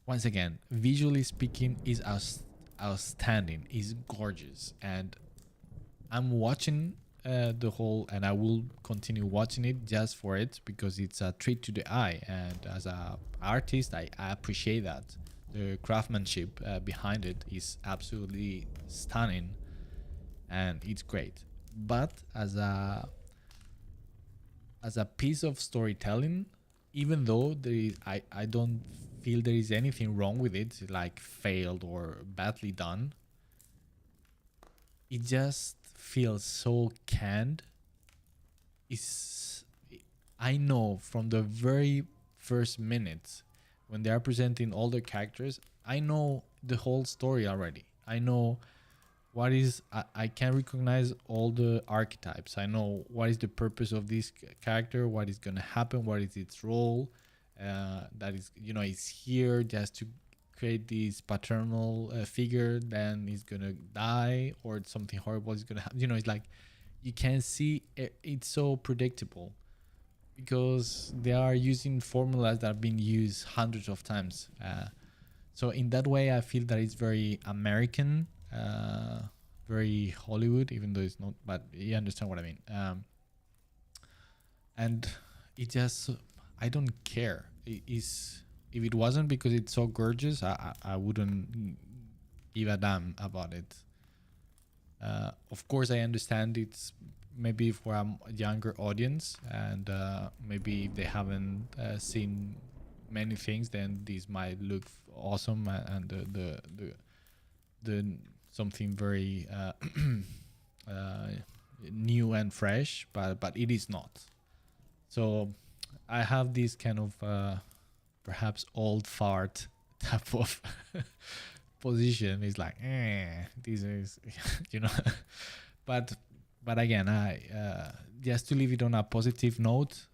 once again, visually speaking, is outstanding, is gorgeous, and I'm watching the whole, and I will continue watching it just for it, because it's a treat to the eye, and as a artist, I appreciate that. The craftsmanship behind it is absolutely stunning, and it's great. But as a piece of storytelling, even though I don't feel there is anything wrong with it, like failed or badly done, it just feels so canned. I know from the very first minutes when they are presenting all the characters, I know the whole story already. I know what is I can recognize all the archetypes. I know what is the purpose of this character, what is going to happen, what is its role. That is, you know, it's here just to create this paternal figure, then he's gonna die or something horrible is gonna happen. You know, it's like you can see it's so predictable, because they are using formulas that have been used hundreds of times. So in that way, I feel that it's very American, very Hollywood, even though it's not, but you understand what I mean. And it just, I don't care. It is, if it wasn't because it's so gorgeous, I wouldn't give a damn about it. Of course, I understand it's maybe for a younger audience, and maybe if they haven't seen many things, then this might look awesome, and the something very new and fresh, but it is not. So I have this kind of perhaps old fart type of position. It's like, this is, you know. but again, I just to leave it on a positive note,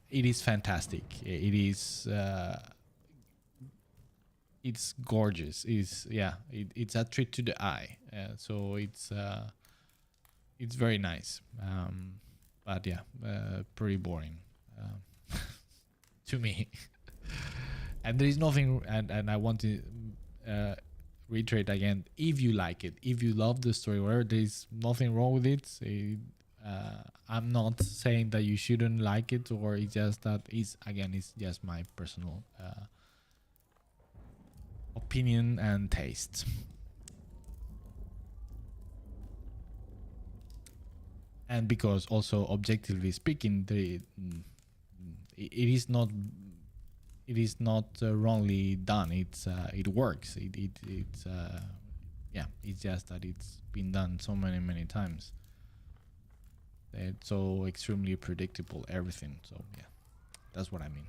it is fantastic. It is. It's gorgeous. It's a treat to the eye. So it's very nice. But yeah, pretty boring to me. And there is nothing, and I want to reiterate again, if you like it, if you love the story, where there is nothing wrong with it. I'm not saying that you shouldn't like it, or it's just that it's just my personal opinion and taste. And because also, objectively speaking, it is not wrongly done. It works. It's yeah, it's just that it's been done so many times. It's so extremely predictable, everything. So yeah, that's what I mean.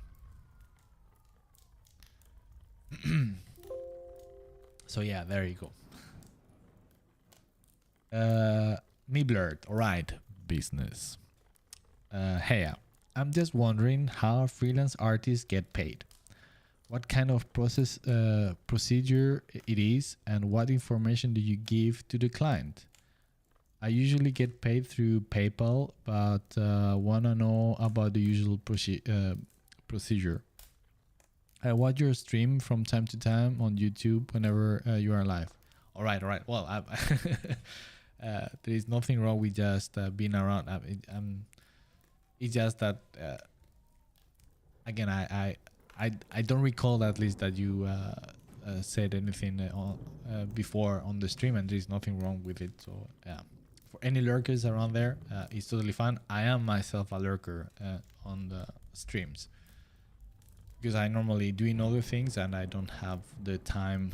So yeah, there you go. Nibblert, all right, business. Hey, I'm just wondering how freelance artists get paid. What kind of procedure it is, and what information do you give to the client? I usually get paid through PayPal, but wanna know about the usual procedure. I watch your stream from time to time on YouTube whenever you are live. All right, all right. Well, there is nothing wrong with just being around. It's just that again, I don't recall at least that you said anything before on the stream, and there's nothing wrong with it. So yeah, for any lurkers around there, it's totally fine. I am myself a lurker on the streams because I normally doing other things and I don't have the time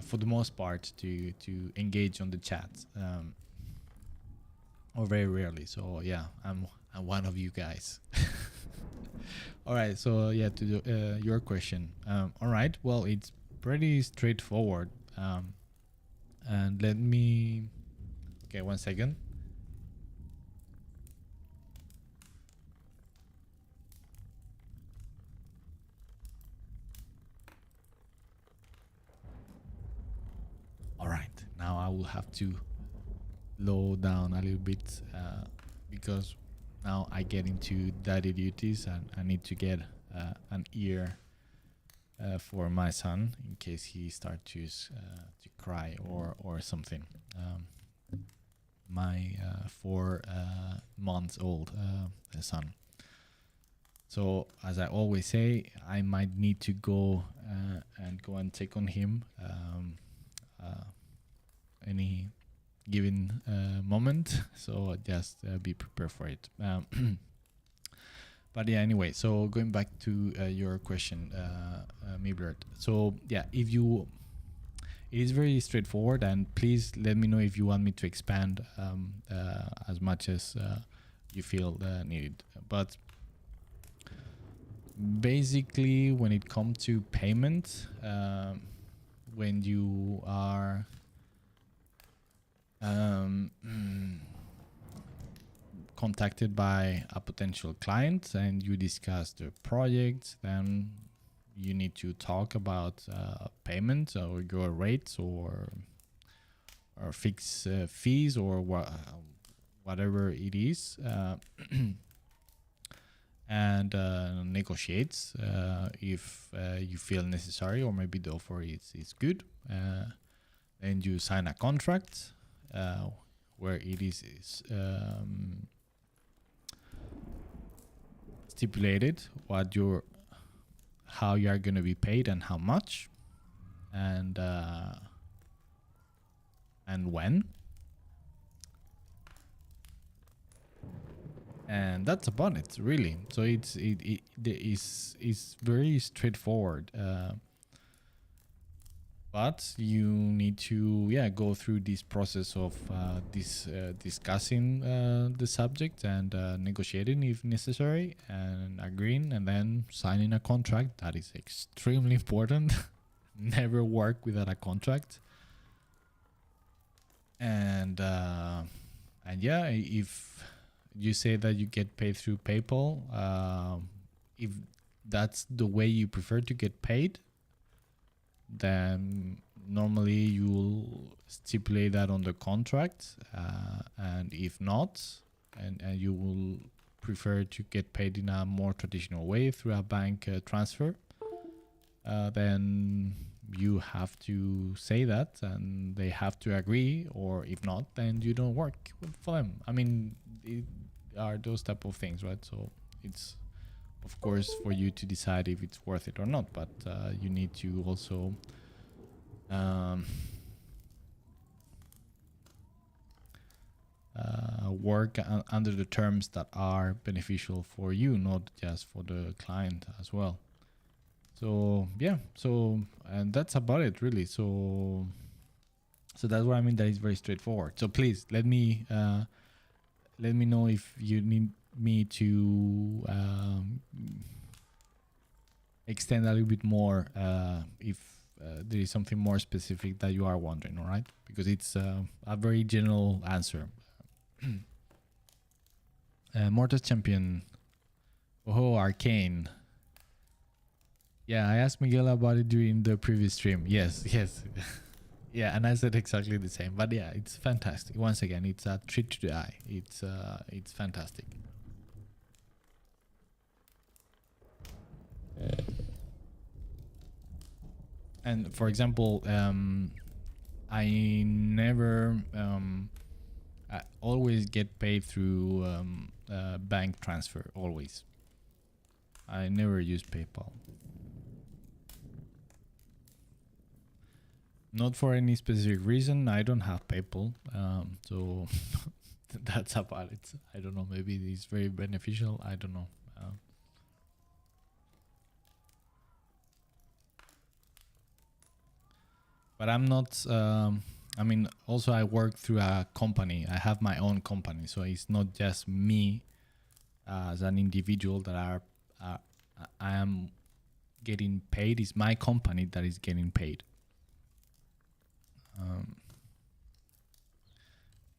for the most part to engage on the chat, or very rarely. So yeah, I'm one of you guys. All right, so yeah, to your question. All right, well, it's pretty straightforward. And let me, okay, 1 second. All right, now I will have to low down a little bit because now I get into daddy duties and I need to get an ear for my son in case he starts to cry or something. My 4 months old son. So as I always say, I might need to go and check on him any given moment. So just be prepared for it. But yeah, anyway, so going back to your question, Mibert. So yeah, if you, it is very straightforward, and please let me know if you want me to expand as much as you feel needed. But basically, when it comes to payment, when you are contacted by a potential client and you discuss the project, then you need to talk about payment or your rates or fix fees or whatever it is, and negotiates if you feel necessary, or maybe the offer is good. Then you sign a contract where it is stipulated how you are going to be paid and how much, and when, and that's about it, really. So it is very straightforward. But you need to go through this process of discussing the subject and negotiating if necessary and agreeing and then signing a contract. That is extremely important. Never work without a contract. And yeah, if you say that you get paid through PayPal, if that's the way you prefer to get paid, then normally you'll stipulate that on the contract, and if not, and you will prefer to get paid in a more traditional way through a bank transfer, then you have to say that and they have to agree, or if not, then you don't work for them. I mean, it are those type of things, right? So it's of course for you to decide if it's worth it or not, but you need to also work under the terms that are beneficial for you, not just for the client as well. So yeah, so and that's about it, really. So So that's what I mean. That is very straightforward. So please let me know if you need me to extend a little bit more if there is something more specific that you are wondering. All right, because it's a very general answer. Mortis Champion. Oh, Arcane. Yeah, I asked Miguel about it during the previous stream. Yes. Yeah, and I said exactly the same. But yeah, it's fantastic. Once again, it's a treat to the eye. It's fantastic. And for example, I never, I always get paid through bank transfer. Always. I never use PayPal. Not for any specific reason. I don't have PayPal, so that's about it. I don't know. Maybe it's very beneficial. I don't know. But I'm not. I mean, also I work through a company. I have my own company, so it's not just me as an individual that I am getting paid. It's my company that is getting paid.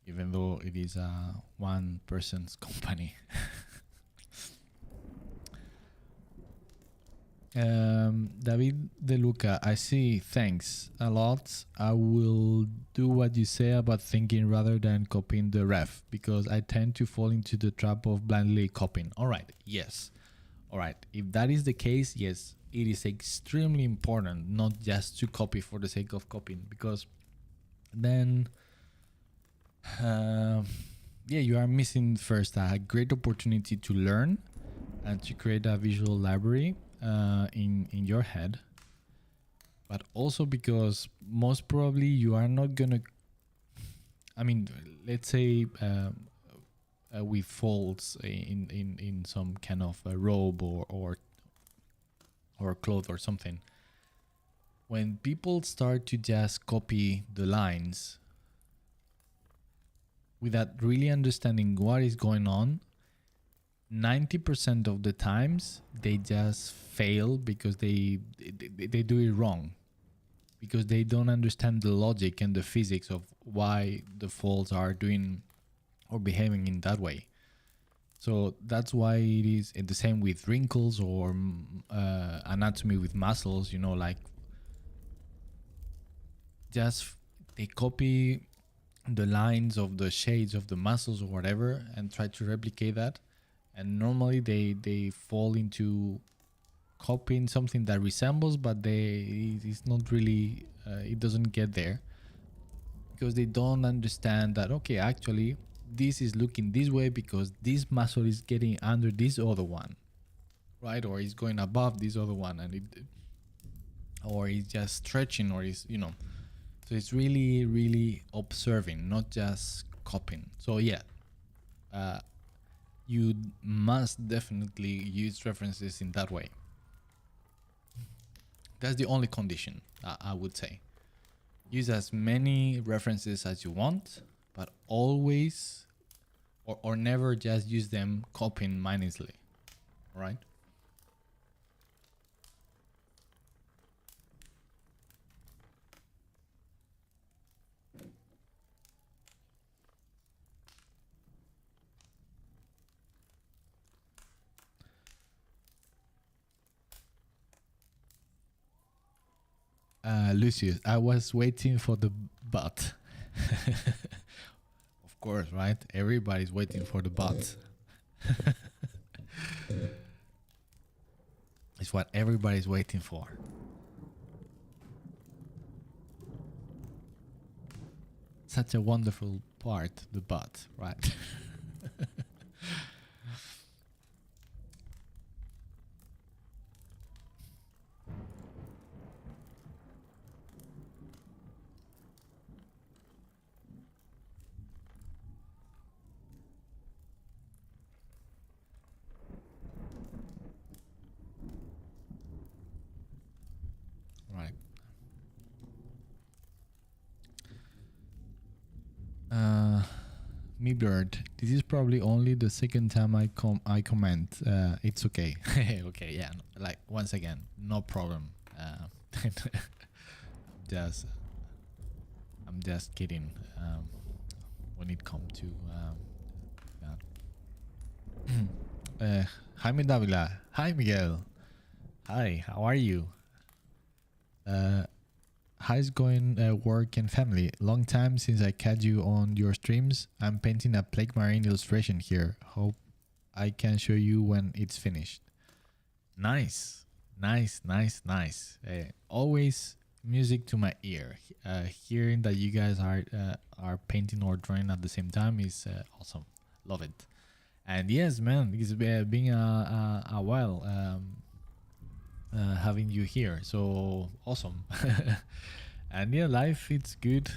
Even though it is a one person's company. David De Luca, I see. Thanks a lot. I will do what you say about thinking rather than copying the ref, because I tend to fall into the trap of blindly copying. All right. Yes. All right. If that is the case, yes, it is extremely important not just to copy for the sake of copying, because then yeah, you are missing first a great opportunity to learn and to create a visual library in your head, but also because most probably you are not gonna, I mean, let's say with folds in some kind of a robe or cloth or something. When people start to just copy the lines without really understanding what is going on, 90% of the times they just fail because they do it wrong, because they don't understand the logic and the physics of why the folds are doing or behaving in that way. So that's why it is the same with wrinkles or anatomy with muscles, you know, like just they copy the lines of the shades of the muscles or whatever and try to replicate that, and normally they fall into copying something that resembles, but it's not really it doesn't get there, because they don't understand that, okay, actually this is looking this way because this muscle is getting under this other one, right? Or it's going above this other one, and or it's just stretching, or it's, you know. So it's really, really observing, not just copying. So yeah, you must definitely use references in that way. That's the only condition, I would say. Use as many references as you want, but always or never just use them copying mindlessly, right? Lucius, I was waiting for the but. Of course, right? Everybody's waiting for the but. It's what everybody's waiting for. Such a wonderful part, the but, right? Right. Bird, this is probably only the second time I comment. It's okay. Okay, yeah. Like once again, no problem. just I'm just kidding. When it comes to that. Jaime Davila. Hi Miguel. Hi. How are you? How's going work and family? Long time since I catch you on your streams. I'm painting a Plague Marine illustration here. Hope I can show you when it's finished. Nice. Always music to my ear. Hearing that you guys are painting or drawing at the same time is awesome. Love it. And yes, man, it's been a while having you here. So awesome. And yeah, life it's good.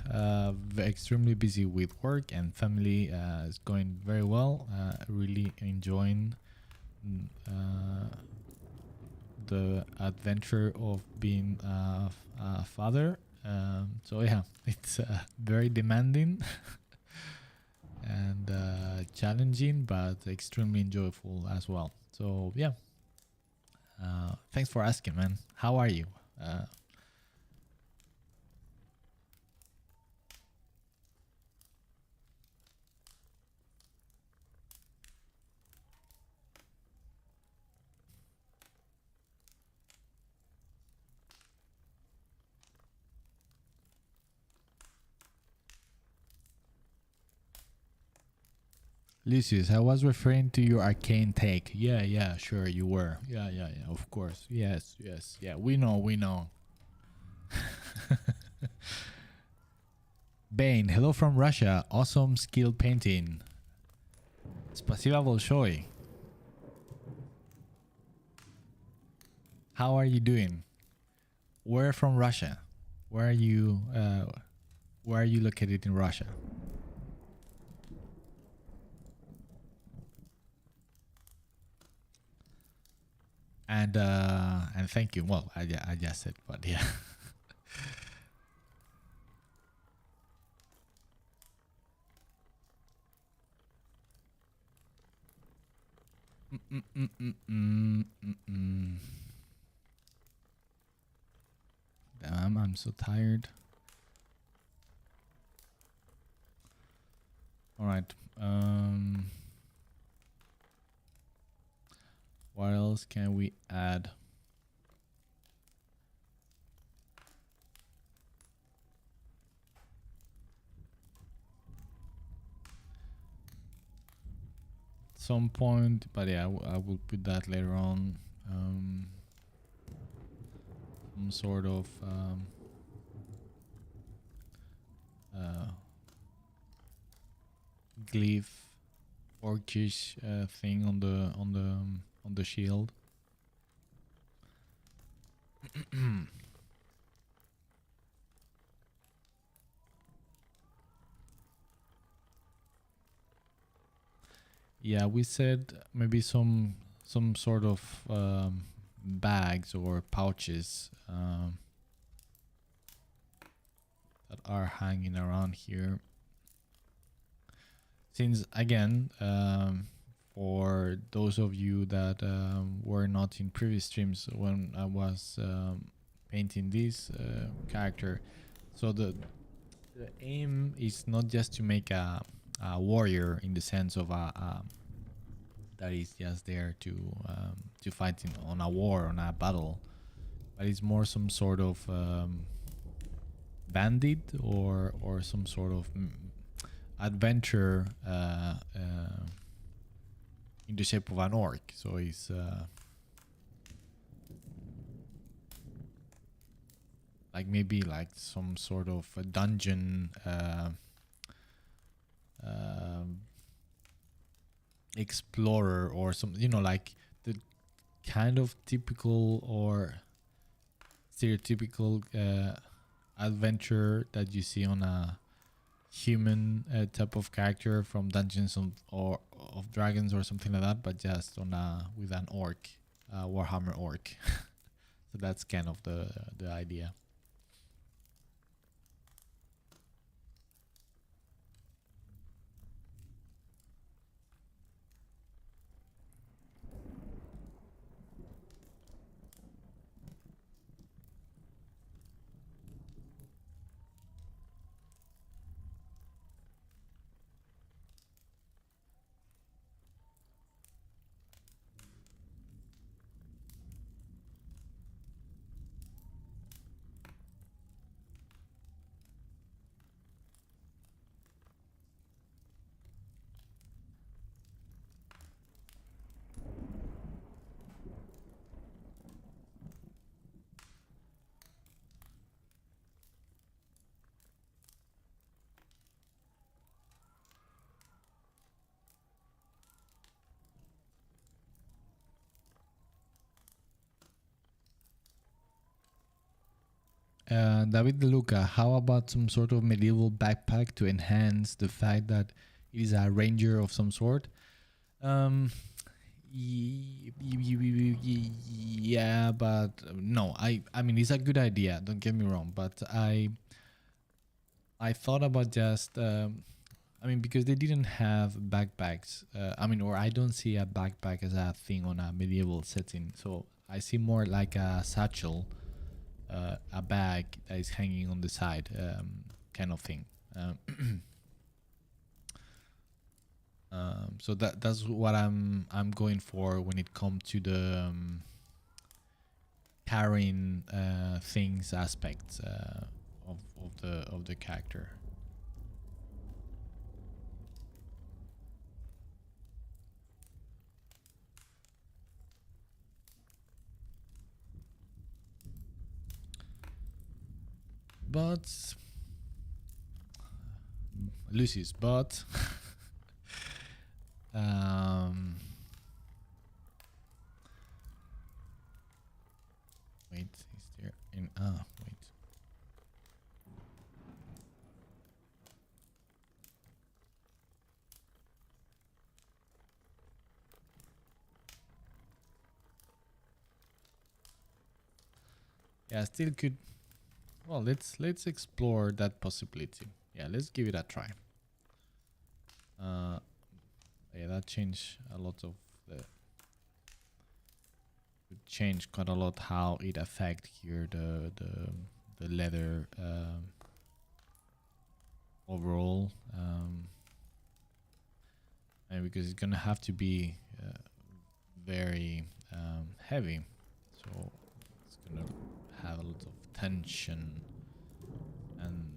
Extremely busy with work and family. Is going very well. Really enjoying the adventure of being a father. So yeah, it's very demanding and challenging, but extremely enjoyable as well. So yeah, thanks for asking, man. How are you? Lucius, I was referring to your arcane take. Yeah, sure, you were. Yeah, of course. Yes. Yeah, we know. Bane, hello from Russia. Awesome skill painting. Spasiba Bolshoi. How are you doing? Where from Russia? Where are you located in Russia? And thank you. Well, I just said, but yeah. Damn, I'm so tired. All right. What else can we add? Some point, but yeah, I will put that later on. Some sort of glyph, orcish thing on the shield. Yeah, we said maybe some sort of bags or pouches that are hanging around here. Since again, for those of you that were not in previous streams when I was painting this character, so the aim is not just to make a warrior in the sense of a that is just there to fight on a war, on a battle, but it's more some sort of bandit or some sort of adventure in the shape of an orc. So it's like maybe like some sort of a dungeon explorer or some, like the kind of typical or stereotypical adventure that you see on a human type of character from Dungeons or of Dragons or something like that, but just on with an orc, warhammer orc. So that's kind of the idea. David De Luca, how about some sort of medieval backpack to enhance the fact that it is a ranger of some sort? Um, yeah, but no, I mean, it's a good idea. Don't get me wrong, but I thought about just, I mean, because they didn't have backpacks. I mean, or I don't see a backpack as a thing on a medieval setting. So I see more like a satchel, a bag that is hanging on the side, kind of thing. So that's what I'm going for when it comes to the carrying things aspects of the character. But Lucy's but um wait, is there in wait. Yeah, still could. Well, let's explore that possibility. Yeah, let's give it a try. Yeah, that changed a lot of the. It changed quite a lot how it affect here the leather overall, and because it's gonna have to be very heavy, so it's gonna have a lot of tension and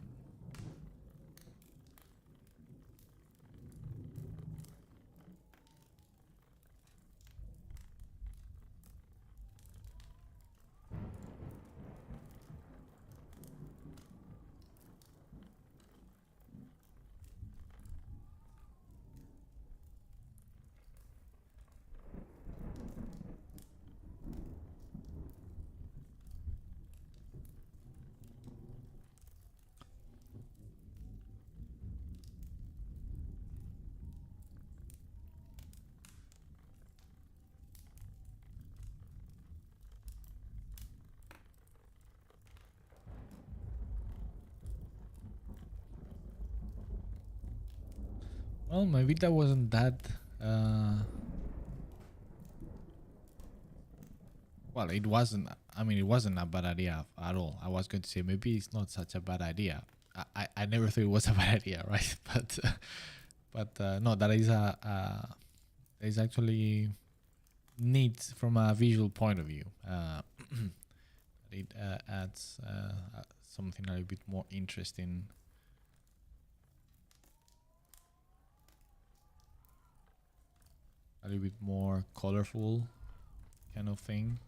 well, maybe that wasn't that. Uh, well, it wasn't. I mean, it wasn't a bad idea at all. I was going to say maybe it's not such a bad idea. I never thought it was a bad idea, right? But no, that is actually neat from a visual point of view. It adds something a little bit more interesting, a little bit more colorful, kind of thing.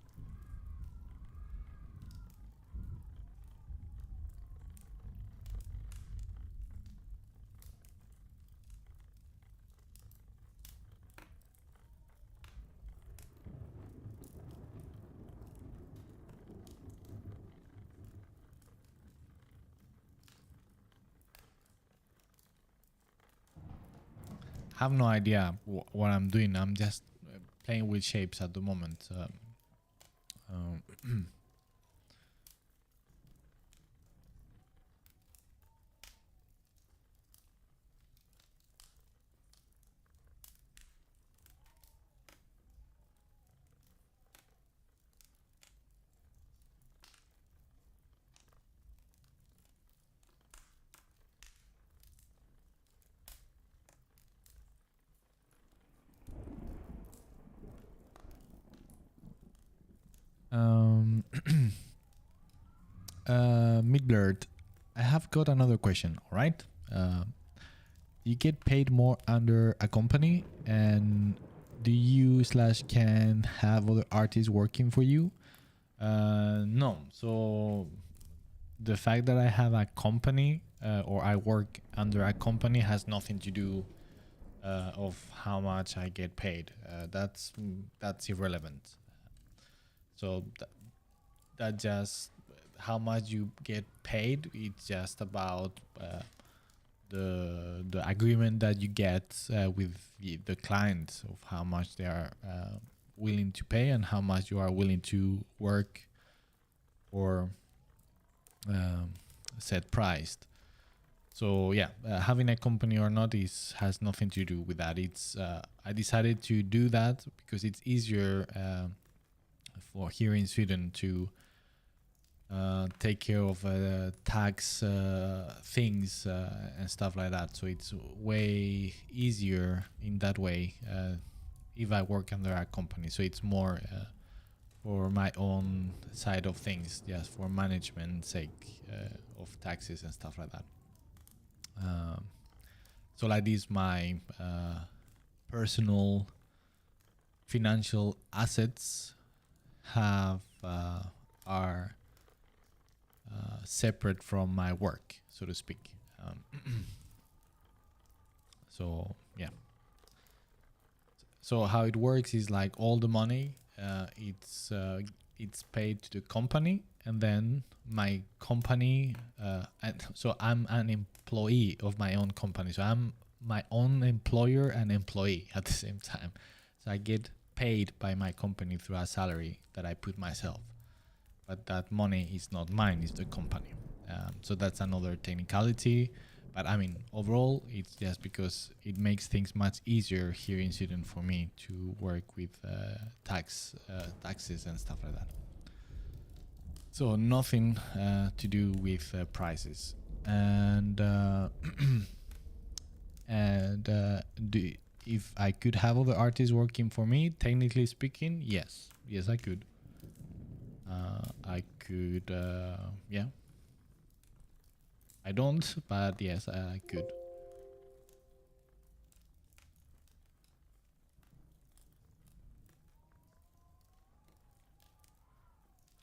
Have no idea what I'm doing. I'm just playing with shapes at the moment. Um, um, Midblurred, I have got another question. All right. You get paid more under a company, and do you slash can have other artists working for you? No. So the fact that I have a company or I work under a company has nothing to do of how much I get paid. That's irrelevant. So that just how much you get paid. It's just about the agreement that you get with the client of how much they are willing to pay and how much you are willing to work for set price. So yeah, having a company or not has nothing to do with that. It's I decided to do that because it's easier for here in Sweden to take care of tax things and stuff like that. So it's way easier in that way if I work under a company. So it's more for my own side of things, just for management sake of taxes and stuff like that. So like this, my personal financial assets have are separate from my work, so to speak. So yeah. So how it works is like all the money, it's paid to the company, and then my company, and so I'm an employee of my own company. So I'm my own employer and employee at the same time. So I get paid by my company through a salary that I put myself. But that money is not mine, it's the company. So that's another technicality. But I mean, overall, it's just because it makes things much easier here in Sweden for me to work with taxes and stuff like that. So nothing to do with prices. And if I could have other artists working for me, technically speaking, yes, I could. I could, yeah. I don't, but yes, I could.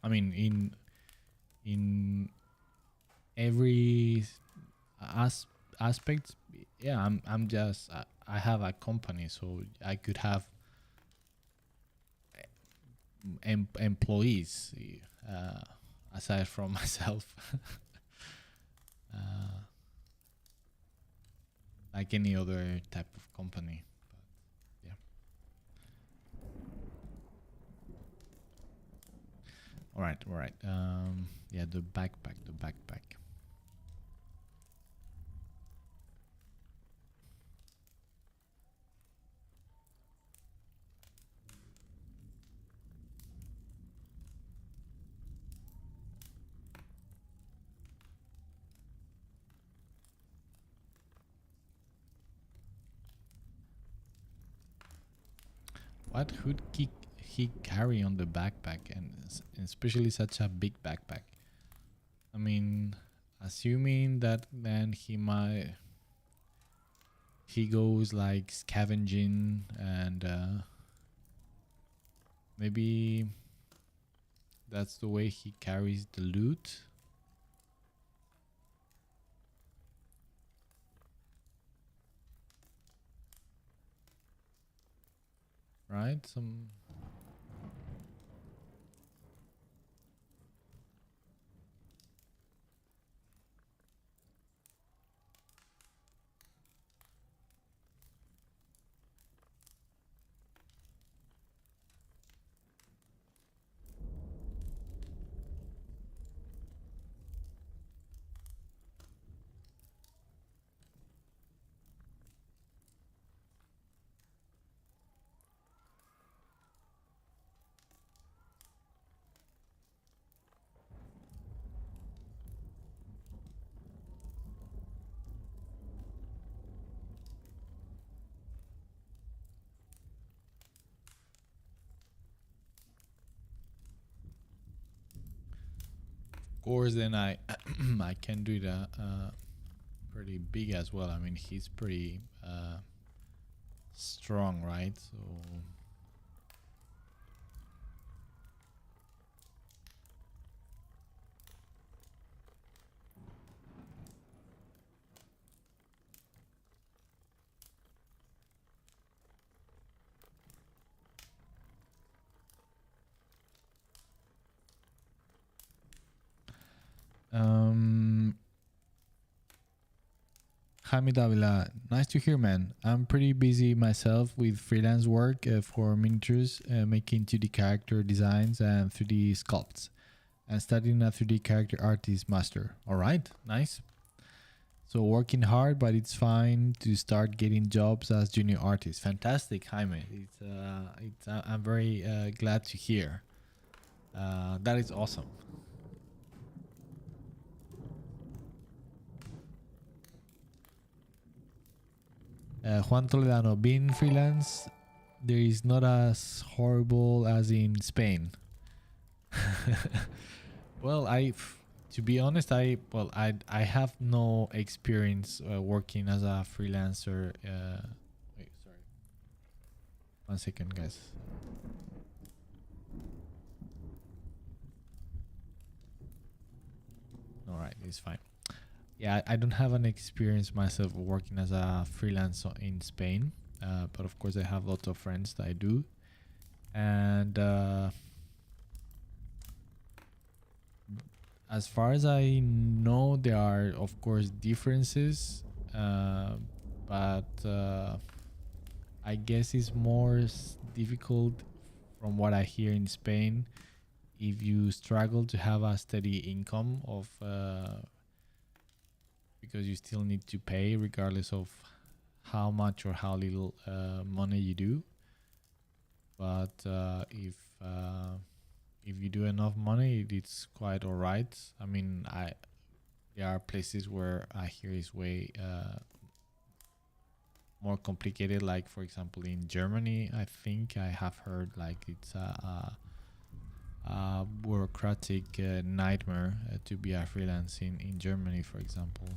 I mean, in every aspect, yeah. I'm just I have a company, so I could have employees aside from myself. Like any other type of company. But yeah. All right. Yeah, the backpack. What could he carry on the backpack, and especially such a big backpack? I mean, assuming that then he goes like scavenging and maybe that's the way he carries the loot. Right? Of course, then I I can do that pretty big as well. I mean, he's pretty strong, right? So Um, Jaime Davila, nice to hear, man. I'm pretty busy myself with freelance work for miniatures, making 2D character designs and 3D sculpts, and studying a 3D character artist master. All right, nice. So working hard, but it's fine to start getting jobs as junior artist. Fantastic, Jaime. I'm very glad to hear. That is awesome. Juan Toledano, being freelance, there is not as horrible as in Spain. Well, to be honest, I have no experience working as a freelancer. Wait, sorry. 1 second, guys. All right, it's fine. Yeah, I don't have an experience myself working as a freelancer in Spain, but of course I have lots of friends that I do, and as far as I know, there are of course differences, but I guess it's more difficult from what I hear in Spain if you struggle to have a steady income of because you still need to pay regardless of how much or how little money you do. But if you do enough money, it's quite all right. I mean, there are places where I hear is way more complicated. Like for example, in Germany, I think I have heard like it's a bureaucratic nightmare to be a freelance in Germany, for example.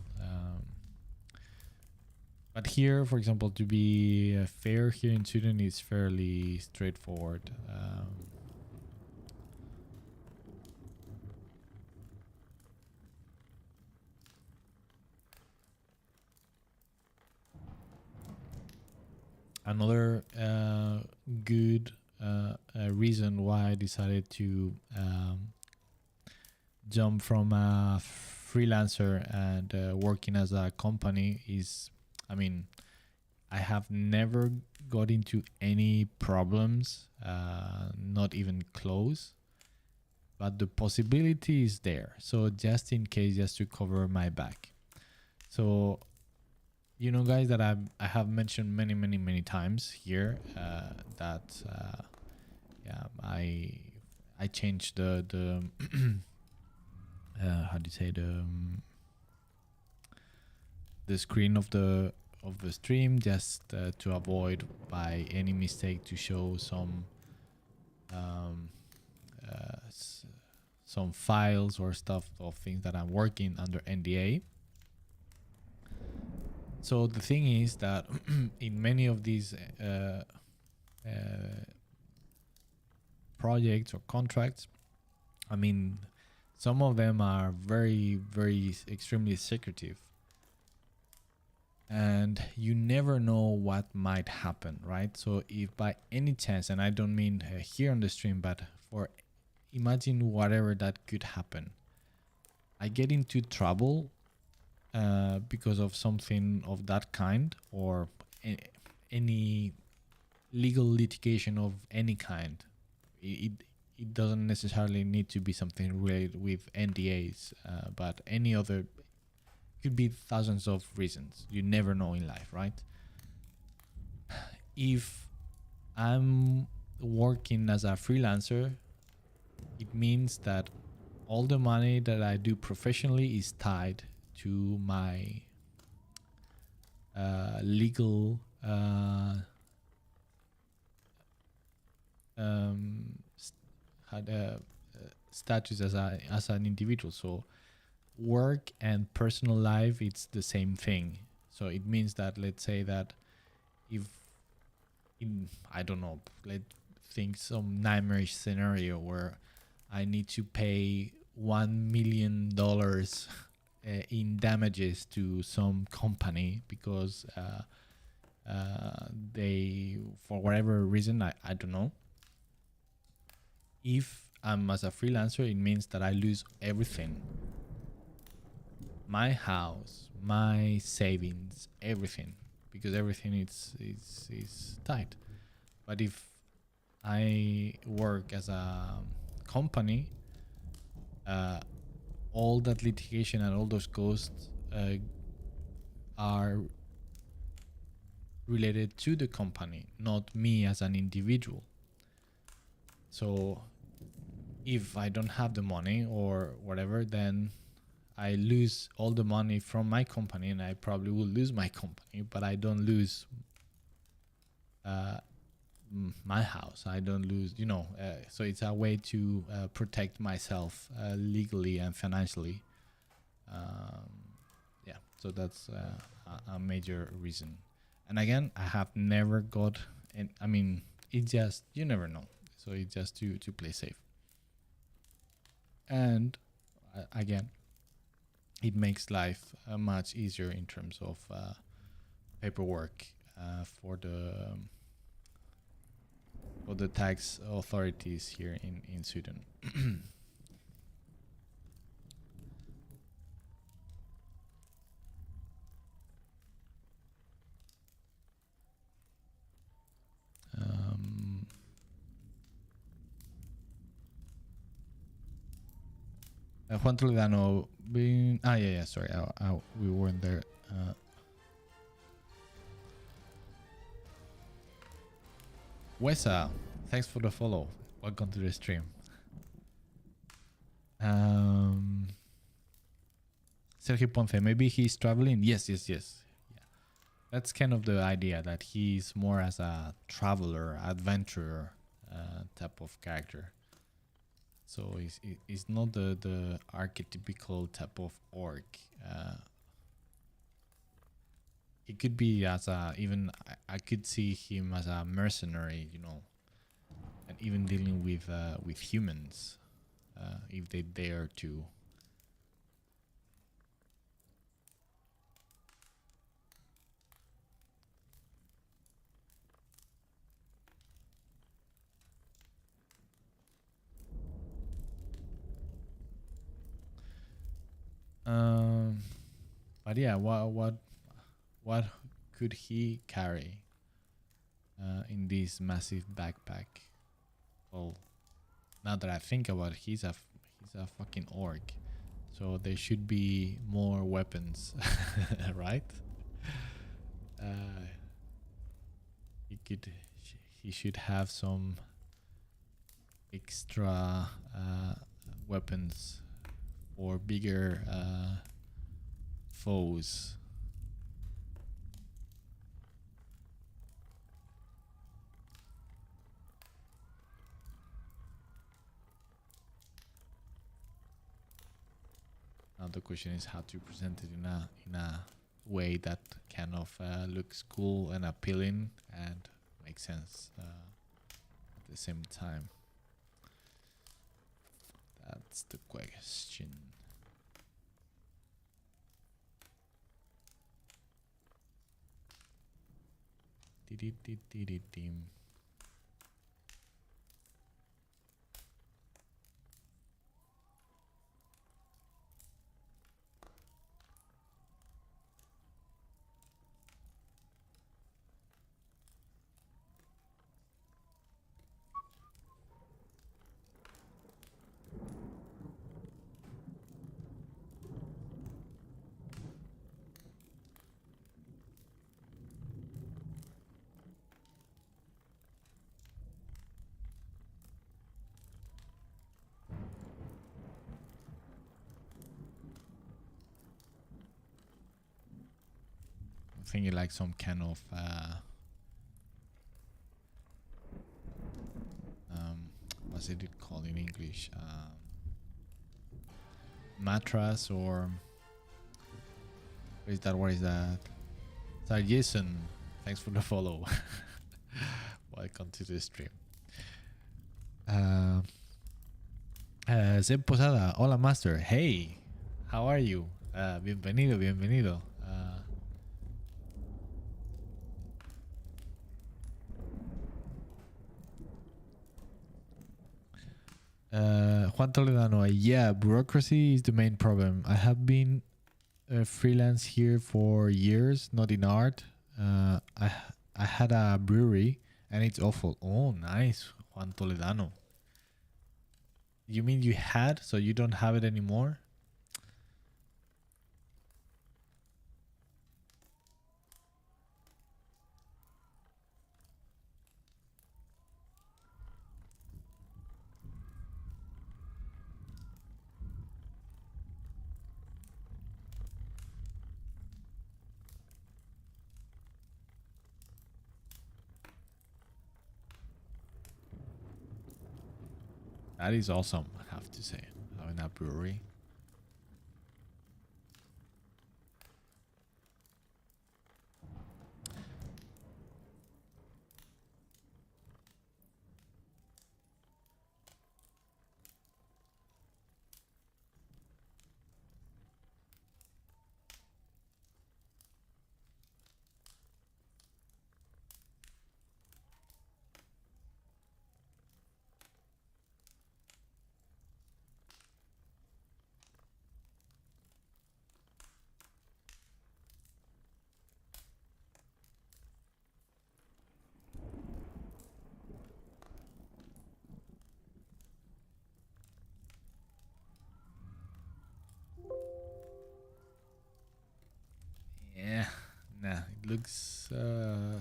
But here, for example, to be fair here in Sweden is fairly straightforward. Another good reason why I decided to jump from a freelancer and working as a company is, I mean, I have never got into any problems, not even close, but the possibility is there. So just in case, just to cover my back. So, you know, guys, that I have mentioned many times here that I changed the how do you say the screen of the stream just to avoid by any mistake to show some some files or stuff of things that I'm working under NDA. So the thing is that in many of these projects or contracts, I mean, some of them are very extremely secretive, and you never know what might happen, right? So if by any chance, and I don't mean here on the stream, but for imagine whatever that could happen, I get into trouble because of something of that kind, or any legal litigation of any kind. It doesn't necessarily need to be something related with NDAs, but any other, could be thousands of reasons. You never know in life, right? If I'm working as a freelancer, it means that all the money that I do professionally is tied to my legal status as an individual. So work and personal life, it's the same thing. So it means that, let's say that if I don't know, let's think some nightmarish scenario where I need to pay $1 million in damages to some company because they, for whatever reason, I don't know. If I'm as a freelancer, it means that I lose everything. my house, my savings, everything, because everything is tight. But if I work as a company, all that litigation and all those costs are related to the company, not me as an individual. So if I don't have the money or whatever, then I lose all the money from my company, and I probably will lose my company, but I don't lose my house. I don't lose, so it's a way to protect myself legally and financially. Yeah, so that's a major reason. And again, I have never got, and I mean, it just, you never know. So it's just to play safe. And again, it makes life much easier in terms of paperwork for the tax authorities here in Sweden. Juan Toledano being yeah, sorry, we weren't there. Wesa, thanks for the follow. Welcome to the stream. Sergio Ponce, maybe he's traveling. Yes. Yeah. That's kind of the idea, that he's more as a traveler, adventurer type of character. So he's not the archetypical type of orc. He could be as I could see him as a mercenary, and even dealing with humans, if they dare to. But yeah, what could he carry in this massive backpack? Well, now that I think about it, he's a fucking orc, so there should be more weapons, right? He should have some extra weapons or bigger foes. Now the question is how to present it in a way that kind of looks cool and appealing and makes sense at the same time. That's the question. Thinking like some kind of what's it called in English? Mattress, or what is that? Sorry, Jason, thanks for the follow. Welcome to the stream. Zeb Posada, hola master. Hey, how are you? Bienvenido. Juan Toledano, yeah, bureaucracy is the main problem. I have been freelance here for years, not in art. I had a brewery and it's awful. Oh, nice, Juan Toledano. You mean you had, so you don't have it anymore? That is awesome, I have to say, having a brewery. Yeah, nah, it looks nah,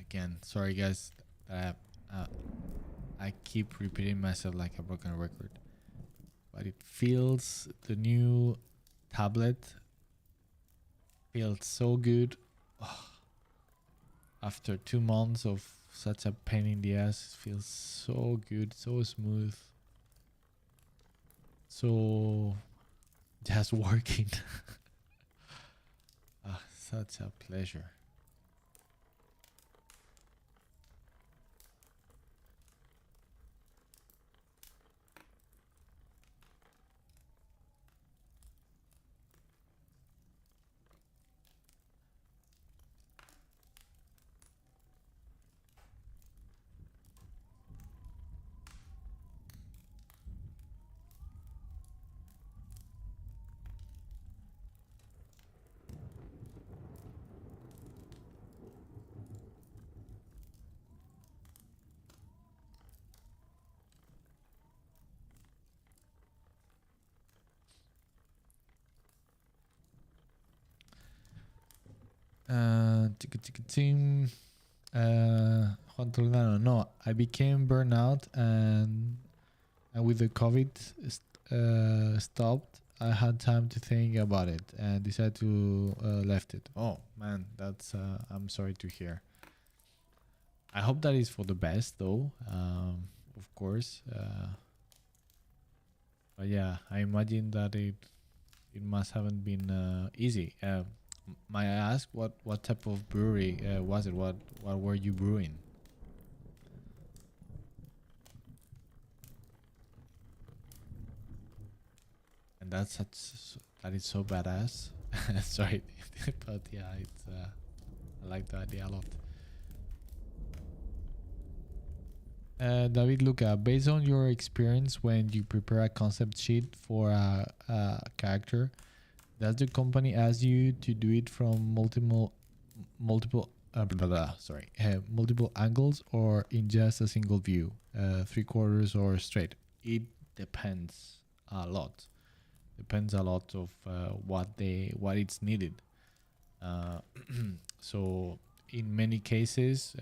again, sorry guys, that I keep repeating myself like a broken record, but it feels, the new tablet feels so good. After 2 months of such a pain in the ass, it feels so good, so smooth, so just working. Such a pleasure. Team. Juan Toledano. No, I became burnout, and with the COVID stopped, I had time to think about it and decided to left it. Oh man, that's I'm sorry to hear. I hope that is for the best, though. Of course. But yeah, I imagine that it must haven't been easy. May I ask what type of brewery was it? What were you brewing? And that's such, that is so badass. Sorry, but yeah, it's I like the idea a lot. David Luca, based on your experience when you prepare a concept sheet for a character, does the company ask you to do it from multiple multiple angles or in just a single view, three quarters or straight? It depends a lot. Depends a lot of what it's needed. Uh, so in many cases,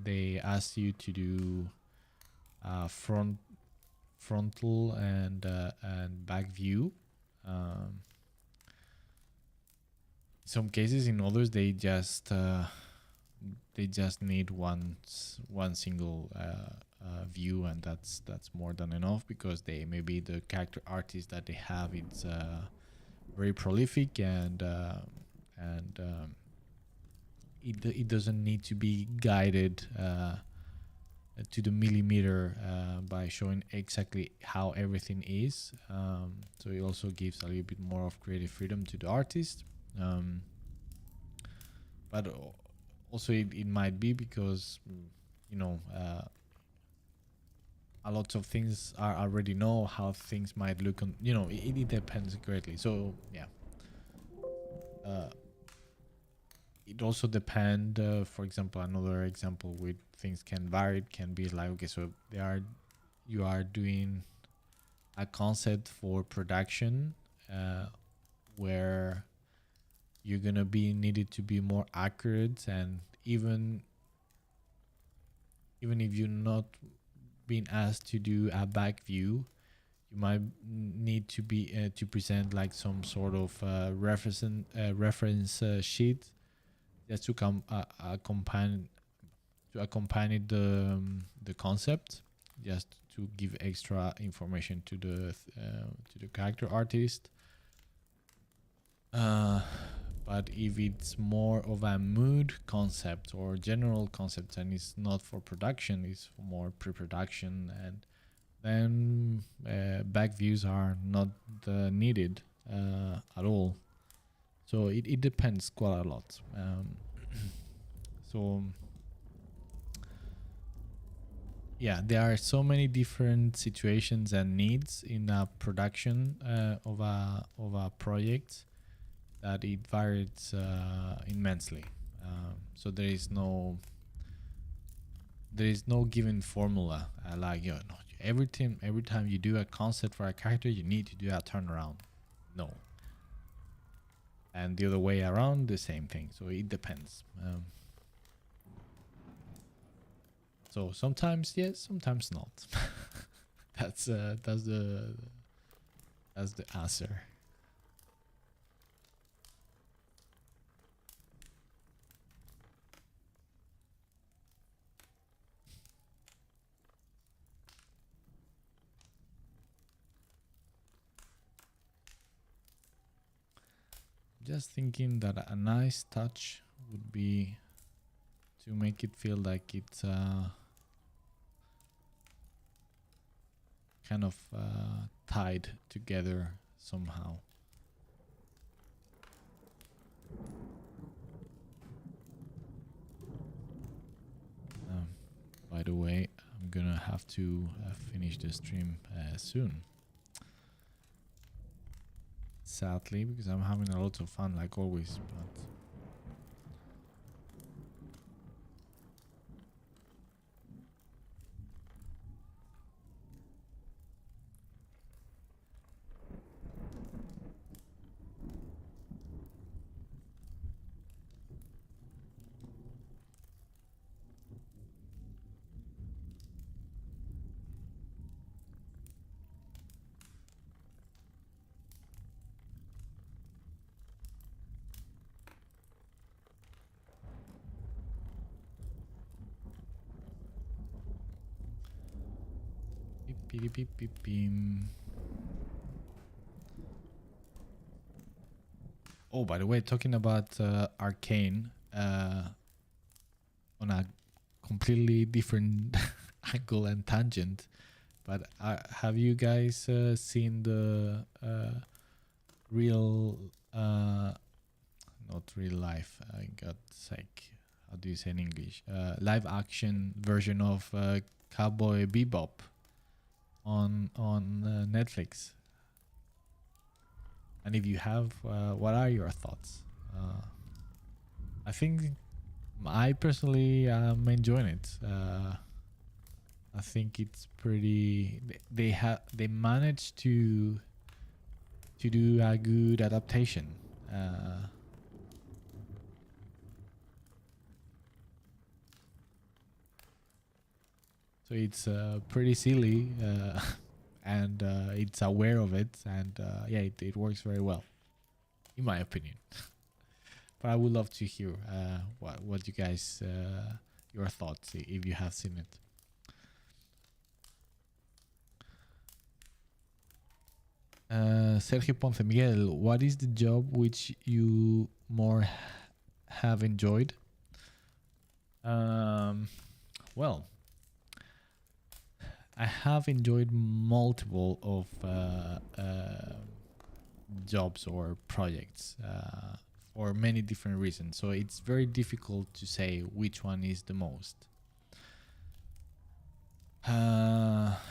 they ask you to do frontal and back view. Um, some cases, in others, they just need one single view, and that's more than enough, because they, maybe the character artist that they have, it's very prolific, and it doesn't need to be guided to the millimeter by showing exactly how everything is. So it also gives a little bit more of creative freedom to the artist. But also it might be because you know a lot of things are already know how things might look on, you know, it depends greatly. So yeah, uh, it also depend, for example, another example with things can vary. It can be like, okay, so you are doing a concept for production where you're gonna be needed to be more accurate, and even if you're not being asked to do a back view, you might need to be to present like some sort of reference sheet just to come accompany the concept, just to give extra information to the character artist. But if it's more of a mood concept or general concept and it's not for production, it's for more pre-production, and then back views are not needed at all. So it depends quite a lot. So yeah, there are so many different situations and needs in a production of a project that it varies immensely. So there is no given formula. Like, you know, every time you do a concept for a character, you need to do a turnaround. No. And the other way around, the same thing. So it depends. So sometimes yes, sometimes not. that's the answer. Just thinking that a nice touch would be to make it feel like it's kind of tied together somehow. By the way, I'm gonna have to finish the stream soon. Sadly, because I'm having a lot of fun like always, but beep, beep, beep, beep. Oh, by the way, talking about Arcane, on a completely different angle and tangent, but have you guys seen the real, not real life, I got sake, how do you say in English, live action version of Cowboy Bebop on Netflix? And if you have, what are your thoughts? I think I personally am enjoying it. I think it's pretty. They managed to do a good adaptation. So it's pretty silly, and it's aware of it, and yeah, it works very well, in my opinion. But I would love to hear what you guys, your thoughts, if you have seen it. Sergio Ponce Miguel, what is the job which you more have enjoyed? Well, I have enjoyed multiple of jobs or projects. for many different reasons. So it's very difficult to say which one is the most.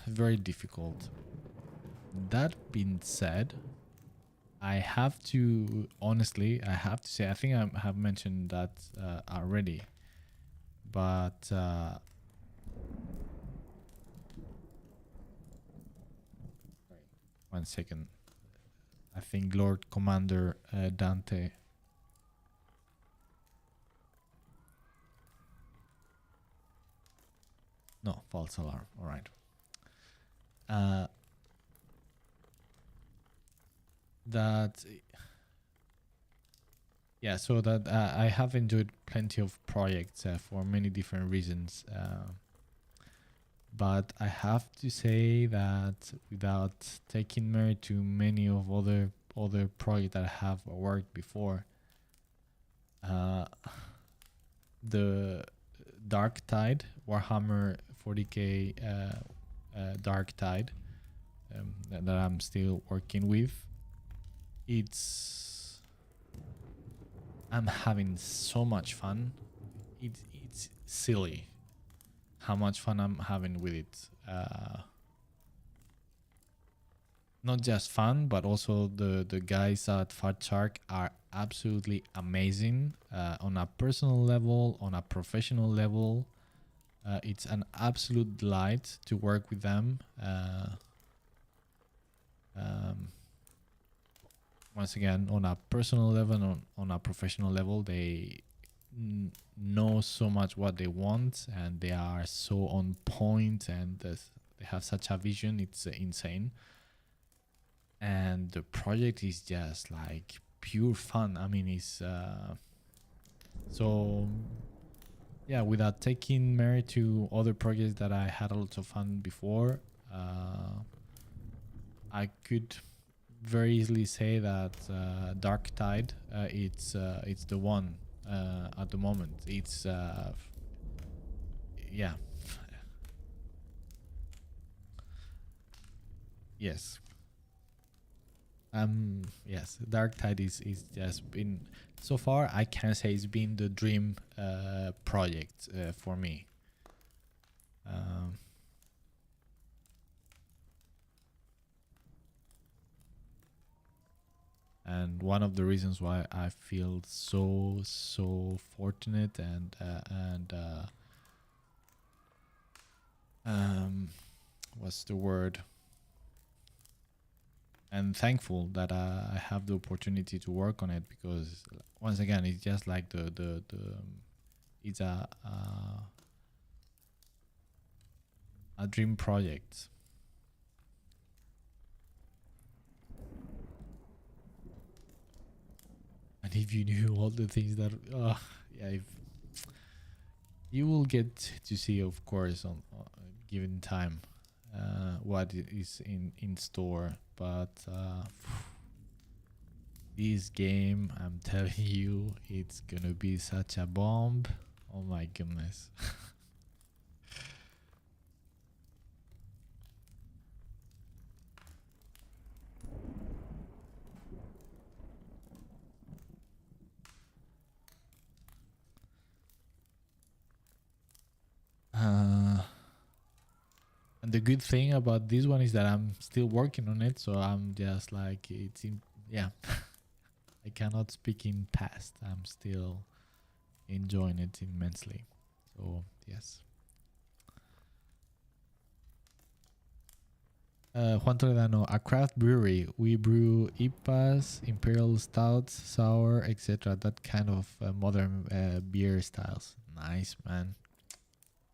Very difficult. That being said, I have to say, I think I have mentioned that already, but 1 second. I think Lord Commander Dante. No, false alarm. All right. So that I have enjoyed plenty of projects for many different reasons. But I have to say that without taking merit to many of other projects that I have worked before, the Dark Tide, Warhammer 40k Dark Tide, that I'm still working with, I'm having so much fun. It's silly how much fun I'm having with it. Not just fun, but also the guys at Fat Shark are absolutely amazing on a personal level, on a professional level. It's an absolute delight to work with them. Once again, on a personal level, on a professional level, they know so much what they want, and they are so on point, and they have such a vision. It's insane. And the project is just like pure fun. I mean, it's so yeah, without taking merit to other projects that I had a lot of fun before, I could very easily say that Dark Tide, it's the one at the moment. It's yeah. Yes. Yes, Dark Tide is just been, so far I can say it's been the dream project for me. And one of the reasons why I feel so fortunate and what's the word? And thankful that I have the opportunity to work on it, because once again, it's just like the it's a dream project. And if you knew all the things that if you will get to see, of course, on given time, what is in store. But this game, I'm telling you, it's gonna be such a bomb. Oh my goodness. And the good thing about this one is that I'm still working on it, so I'm just like, I cannot speak in past. I'm still enjoying it immensely. So yes. Juan Toledano, a craft brewery. We brew IPAs, imperial stouts, sour, etc. That kind of modern beer styles. Nice, man.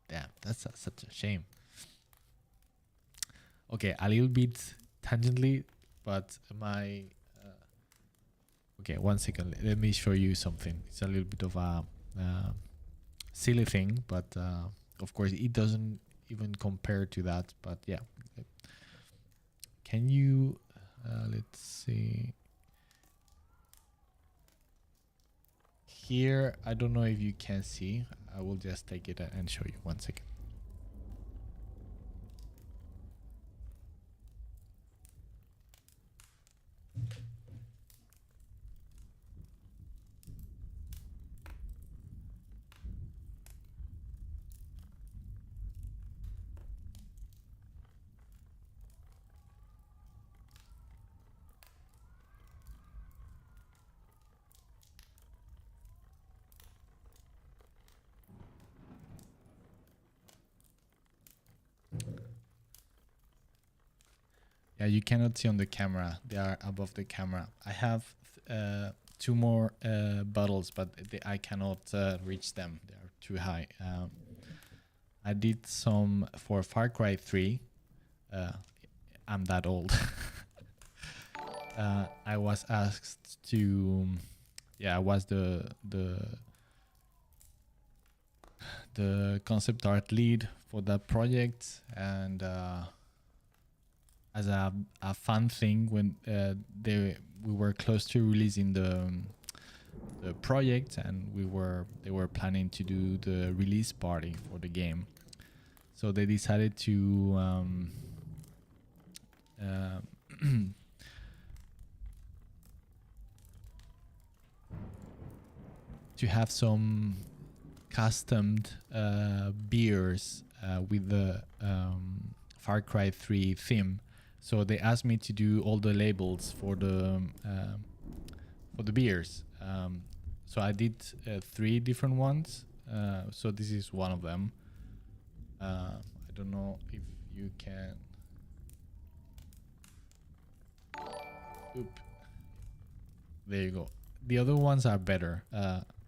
Damn, that's such a shame. Okay, a little bit tangentially, but my okay, 1 second. Let me show you something. It's a little bit of a silly thing, but of course it doesn't even compare to that. But yeah, can you let's see here? I don't know if you can see. I will just take it and show you. 1 second. Yeah, you cannot see on the camera. They are above the camera. I have 2 more bottles, but I cannot reach them. They are too high. I did some for Far Cry 3. I'm that old. I was asked to, I was the concept art lead for that project, and as a fun thing, when we were close to releasing the project, and they were planning to do the release party for the game, so they decided to to have some customed beers with the Far Cry 3 theme. So they asked me to do all the labels for the beers. So I did 3 different ones. So this is one of them. I don't know if you can. Oop. There you go. The other ones are better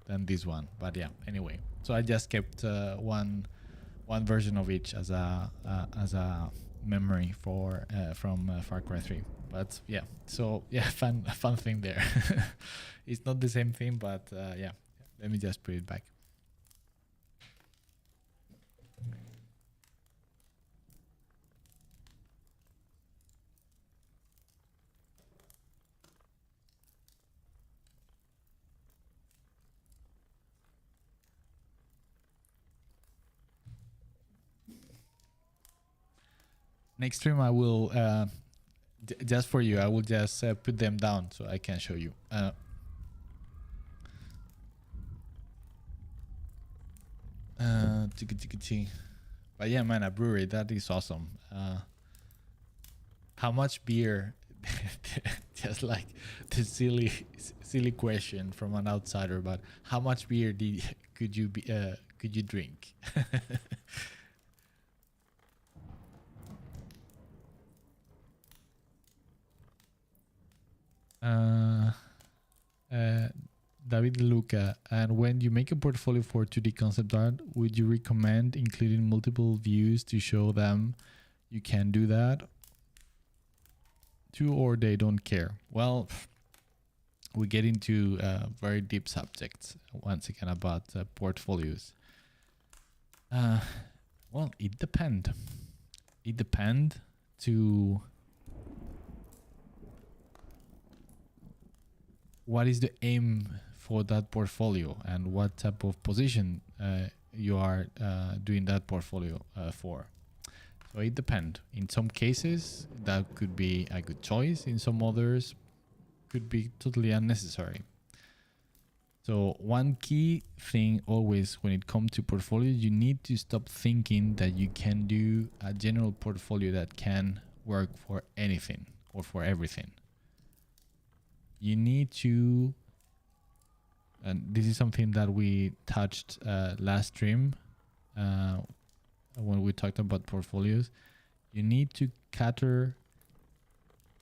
than this one, but yeah. Anyway, so I just kept one version of each as a memory for from Far Cry 3. But yeah, so yeah, fun thing there. It's not the same thing, but yeah. Let me just put it back. Next stream, I will just for you. I will just put them down so I can show you. But yeah, man, a brewery, that is awesome. How much beer? Just like the silly question from an outsider, but how much beer could you drink? David Luca, and when you make a portfolio for 2D concept art, would you recommend including multiple views to show them you can do that too, or they don't care? Well, we get into very deep subjects once again about portfolios. Well, it depends. It depends to what is the aim for that portfolio and what type of position you are doing that portfolio for. So it depends. In some cases, that could be a good choice. In some others, could be totally unnecessary. So one key thing always when it comes to portfolio, you need to stop thinking that you can do a general portfolio that can work for anything or for everything. You need to, and this is something that we touched last stream when we talked about portfolios. You need to cater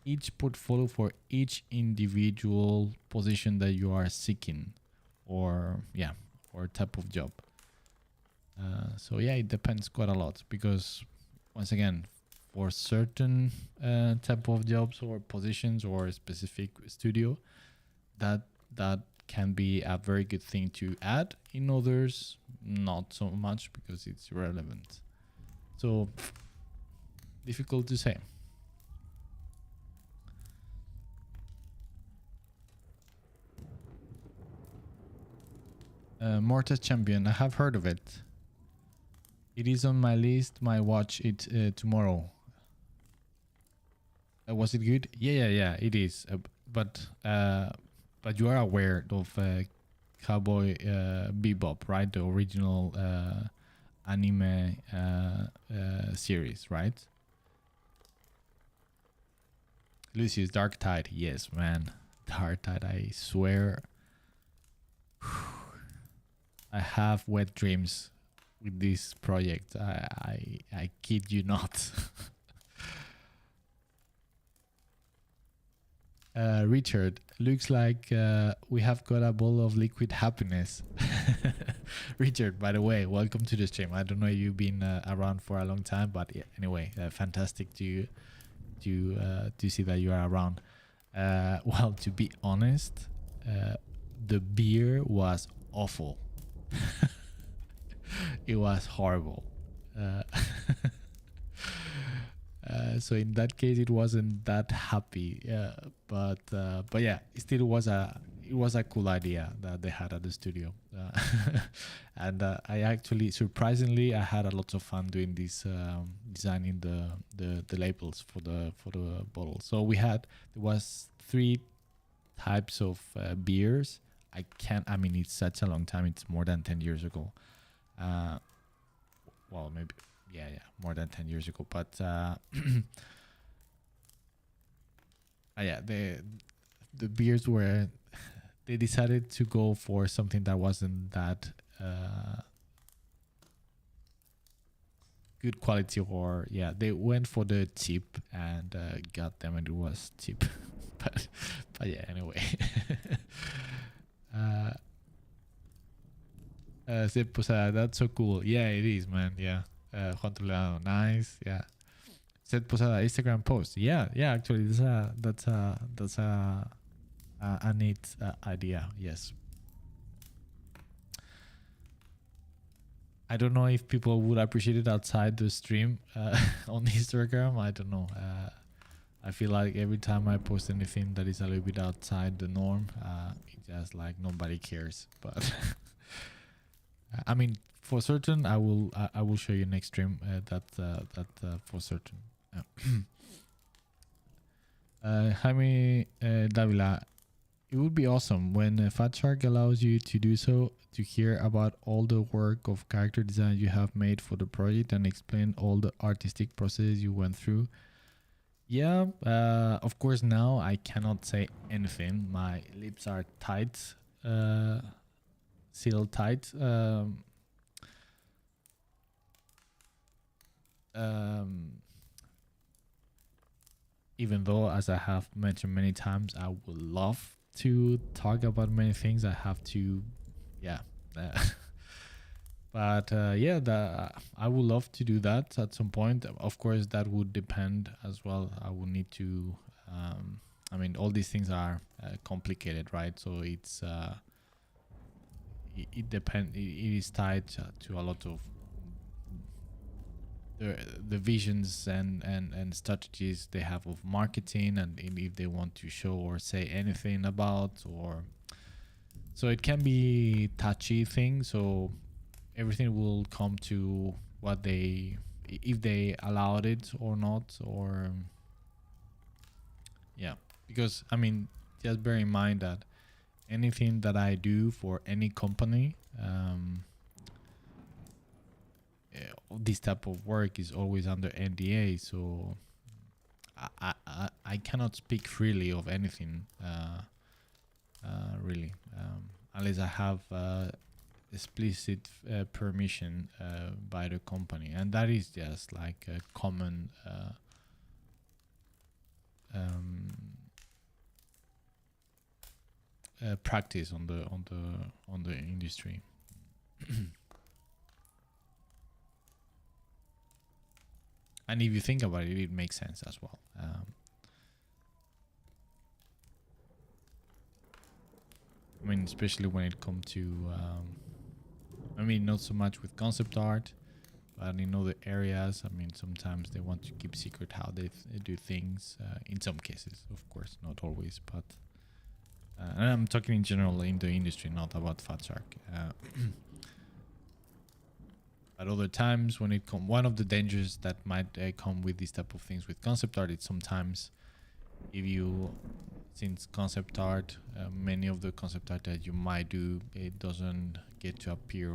each portfolio for each individual position that you are seeking, or type of job. So yeah, it depends quite a lot, because once again, for certain type of jobs or positions or a specific studio, that can be a very good thing to add. In others, not so much, because it's irrelevant. So difficult to say. Morta Champion, I have heard of it. It is on my list. Might watch it tomorrow. Was it good? Yeah, it is. But you are aware of Cowboy Bebop, right? The original anime series, right? Lucius, Dark Tide. Yes, man. Dark Tide, I swear. I have wet dreams with this project. I kid you not. Richard, looks like we have got a bowl of liquid happiness. Richard, by the way, welcome to the stream. I don't know if you've been around for a long time, but yeah, anyway, fantastic to see that you are around. Well, to be honest, the beer was awful. It was horrible. So in that case, it wasn't that happy. But yeah, it still was a cool idea that they had at the studio. And I actually, surprisingly, I had a lot of fun doing this, designing the labels for the bottles. So there was 3 types of beers. I mean, it's such a long time. It's more than 10 years ago. Well, maybe, yeah, more than 10 years ago. But yeah, the beers were, they decided to go for something that wasn't that good quality, or yeah, they went for the cheap, and god damn it was cheap. but yeah, anyway. Zip Posada, that's so cool. Yeah, it is, man. Yeah. Juan Toledo, nice. Yeah. Zip Posada Instagram post. Yeah, actually that's a neat idea. Yes. I don't know if people would appreciate it outside the stream on Instagram. I don't know. I feel like every time I post anything that is a little bit outside the norm, it's just like nobody cares. But I mean, for certain, I will show you next stream that for certain. Jaime Davila, it would be awesome when Fat Shark allows you to do so, to hear about all the work of character design you have made for the project and explain all the artistic processes you went through. Yeah, of course now I cannot say anything. My lips are tight, sealed tight. Even though, as I have mentioned many times, I would love to talk about many things, I have to, yeah. But yeah, I would love to do that at some point. Of course, that would depend as well. I would need to. I mean, all these things are complicated, right? So it's it depends. It is tied to a lot of the visions and strategies they have of marketing, and if they want to show or say anything about, or so it can be touchy thing. So everything will come to what they, if they allowed it or not, or yeah, because I mean, just bear in mind that anything that I do for any company, this type of work is always under NDA, so I cannot speak freely of anything, really, unless I have explicit permission by the company, and that is just like a common practice on the industry. And if you think about it, it makes sense as well. I mean, especially when it comes to, I mean, not so much with concept art, but in other areas. I mean, sometimes they want to keep secret how they do things. In some cases, of course, not always, but and I'm talking in general in the industry, not about Fat Shark. At other times, when it comes, one of the dangers that might come with these type of things with concept art, it's sometimes, if you, since concept art, many of the concept art that you might do, it doesn't get to appear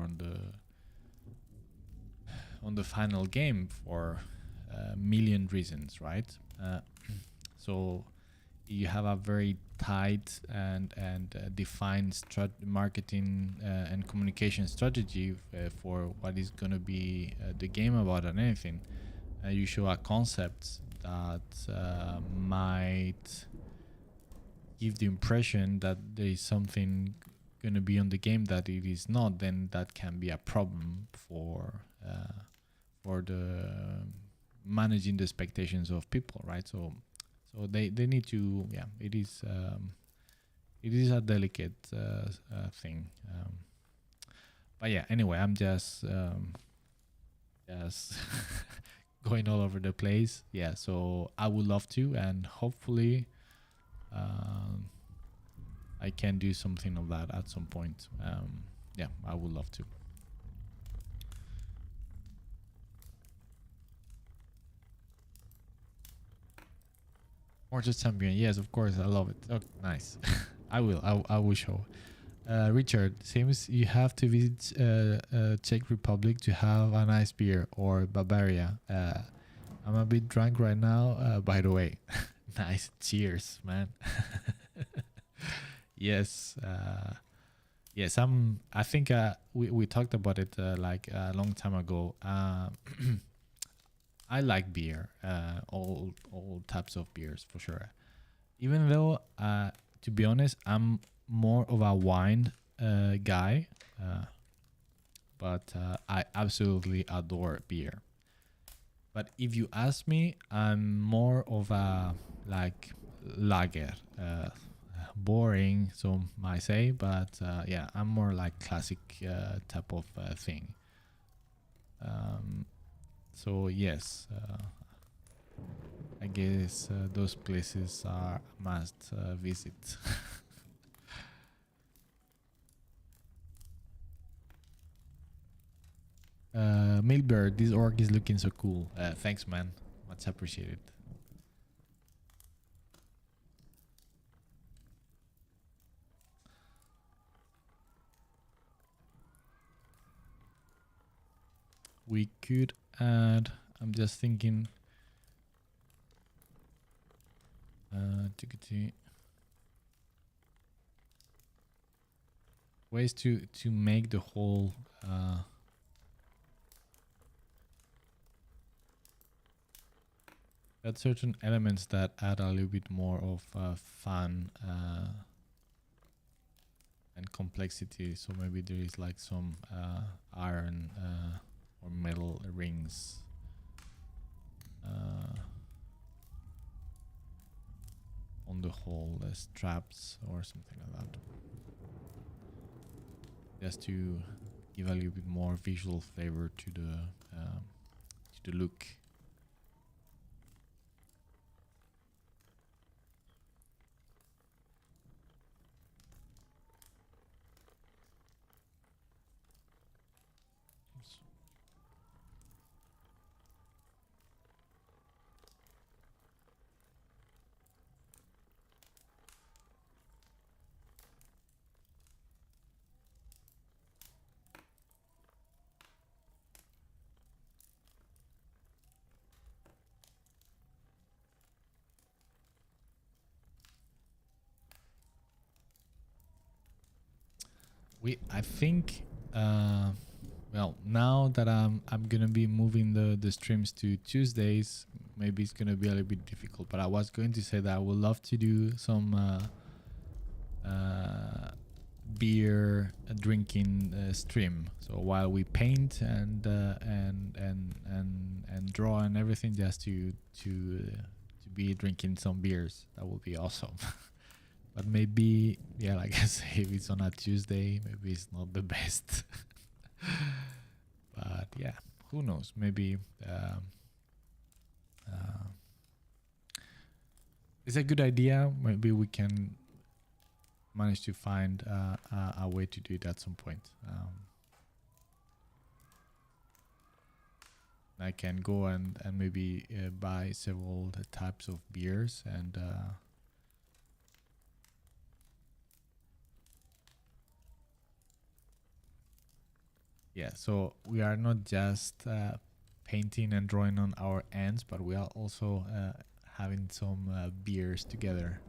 on the final game for a million reasons, right? So you have a very tight and defined marketing and communication strategy for what is going to be the game about, and anything. You show a concept that might give the impression that there is something going to be on the game that it is not, then that can be a problem for the managing the expectations of people, right? So they need to, yeah, it is a delicate thing. But yeah, anyway, I'm just going all over the place. Yeah, so I would love to, and hopefully I can do something of that at some point. Yeah, I would love to. Or just champion. Yes, of course. I love it. Oh, nice. I will. I will show. Richard, seems you have to visit Czech Republic to have a nice beer, or Bavaria. I'm a bit drunk right now, by the way. Nice. Cheers, man. Yes. Yes, I think we talked about it like a long time ago. I like beer, all types of beers for sure. Even though, to be honest, I'm more of a wine guy, but I absolutely adore beer. But if you ask me, I'm more of a like lager, boring, some might say, but yeah, I'm more like classic type of thing. So yes, I guess those places are must visit. Milbird, this orc is looking so cool. Thanks, man. Much appreciated. We could add. I'm just thinking. Ways to make the whole. Got certain elements that add a little bit more of fun and complexity. So maybe there is like some iron or metal rings. On the whole, straps or something like that, just to give a little bit more visual flavor to the look. I think well, now that I'm gonna be moving the streams to Tuesdays, maybe it's gonna be a little bit difficult, but I was going to say that I would love to do some beer drinking stream. So while we paint and draw and everything, just to be drinking some beers, that would be awesome. But maybe, yeah, like I say, if it's on a Tuesday, maybe it's not the best. But yeah, who knows? Maybe it's a good idea. Maybe we can manage to find a way to do it at some point. I can go and maybe buy several types of beers and yeah, so we are not just painting and drawing on our ends, but we are also having some beers together.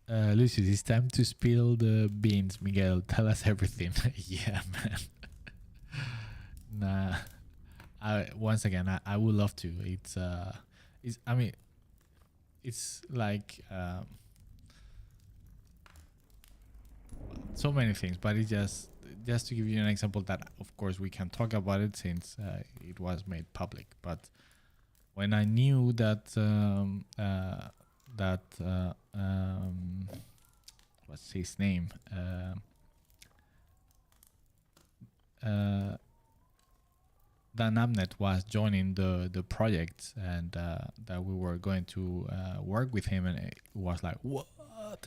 Lucius, it's time to spill the beans. Miguel, tell us everything. Yeah, man. Nah. Once again, I would love to. It's I mean, it's like so many things, but it's just to give you an example that, of course, we can talk about it since it was made public. But when I knew that what's his name? Dan Abnett was joining the project, and that we were going to work with him, and it was like, what?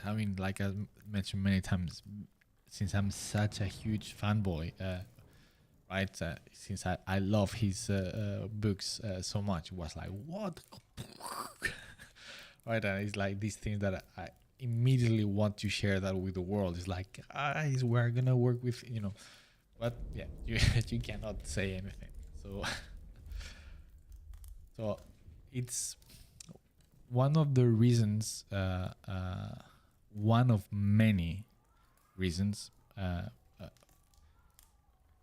I mean, like I mentioned many times, since I'm such a huge fanboy, right? Since I love his books so much, it was like, what? Right? And it's like these things that I immediately want to share that with the world. It's like, guys, we're gonna work with, but yeah, you cannot say anything. So, so it's one of the reasons, one of many reasons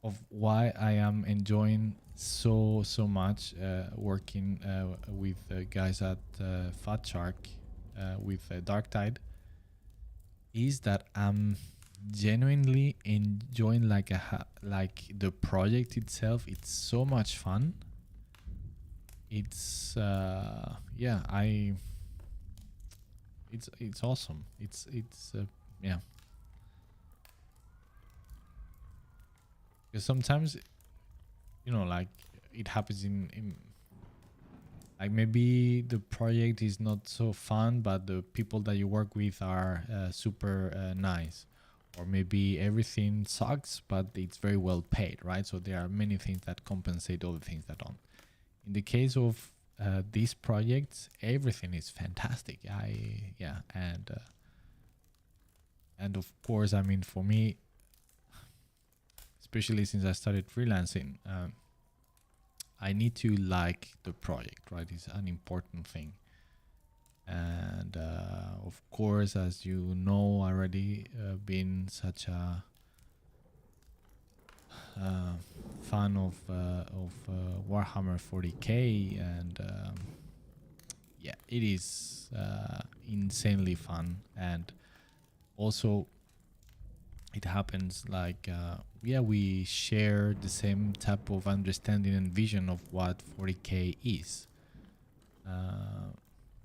of why I am enjoying so much working with guys at Fat Shark with Dark Tide, is that I'm genuinely enjoying like the project itself. It's so much fun. It's it's awesome. It's yeah. Because sometimes, like it happens in like maybe the project is not so fun, but the people that you work with are super nice, or maybe everything sucks, but it's very well paid, right? So there are many things that compensate other things that don't. In the case of these projects, everything is fantastic. And of course, I mean, for me, especially since I started freelancing, I need to like the project, right? It's an important thing. And of course, as you know already, being such a fan of Warhammer 40k, and yeah, it is insanely fun. And also, it happens like we share the same type of understanding and vision of what 40k is,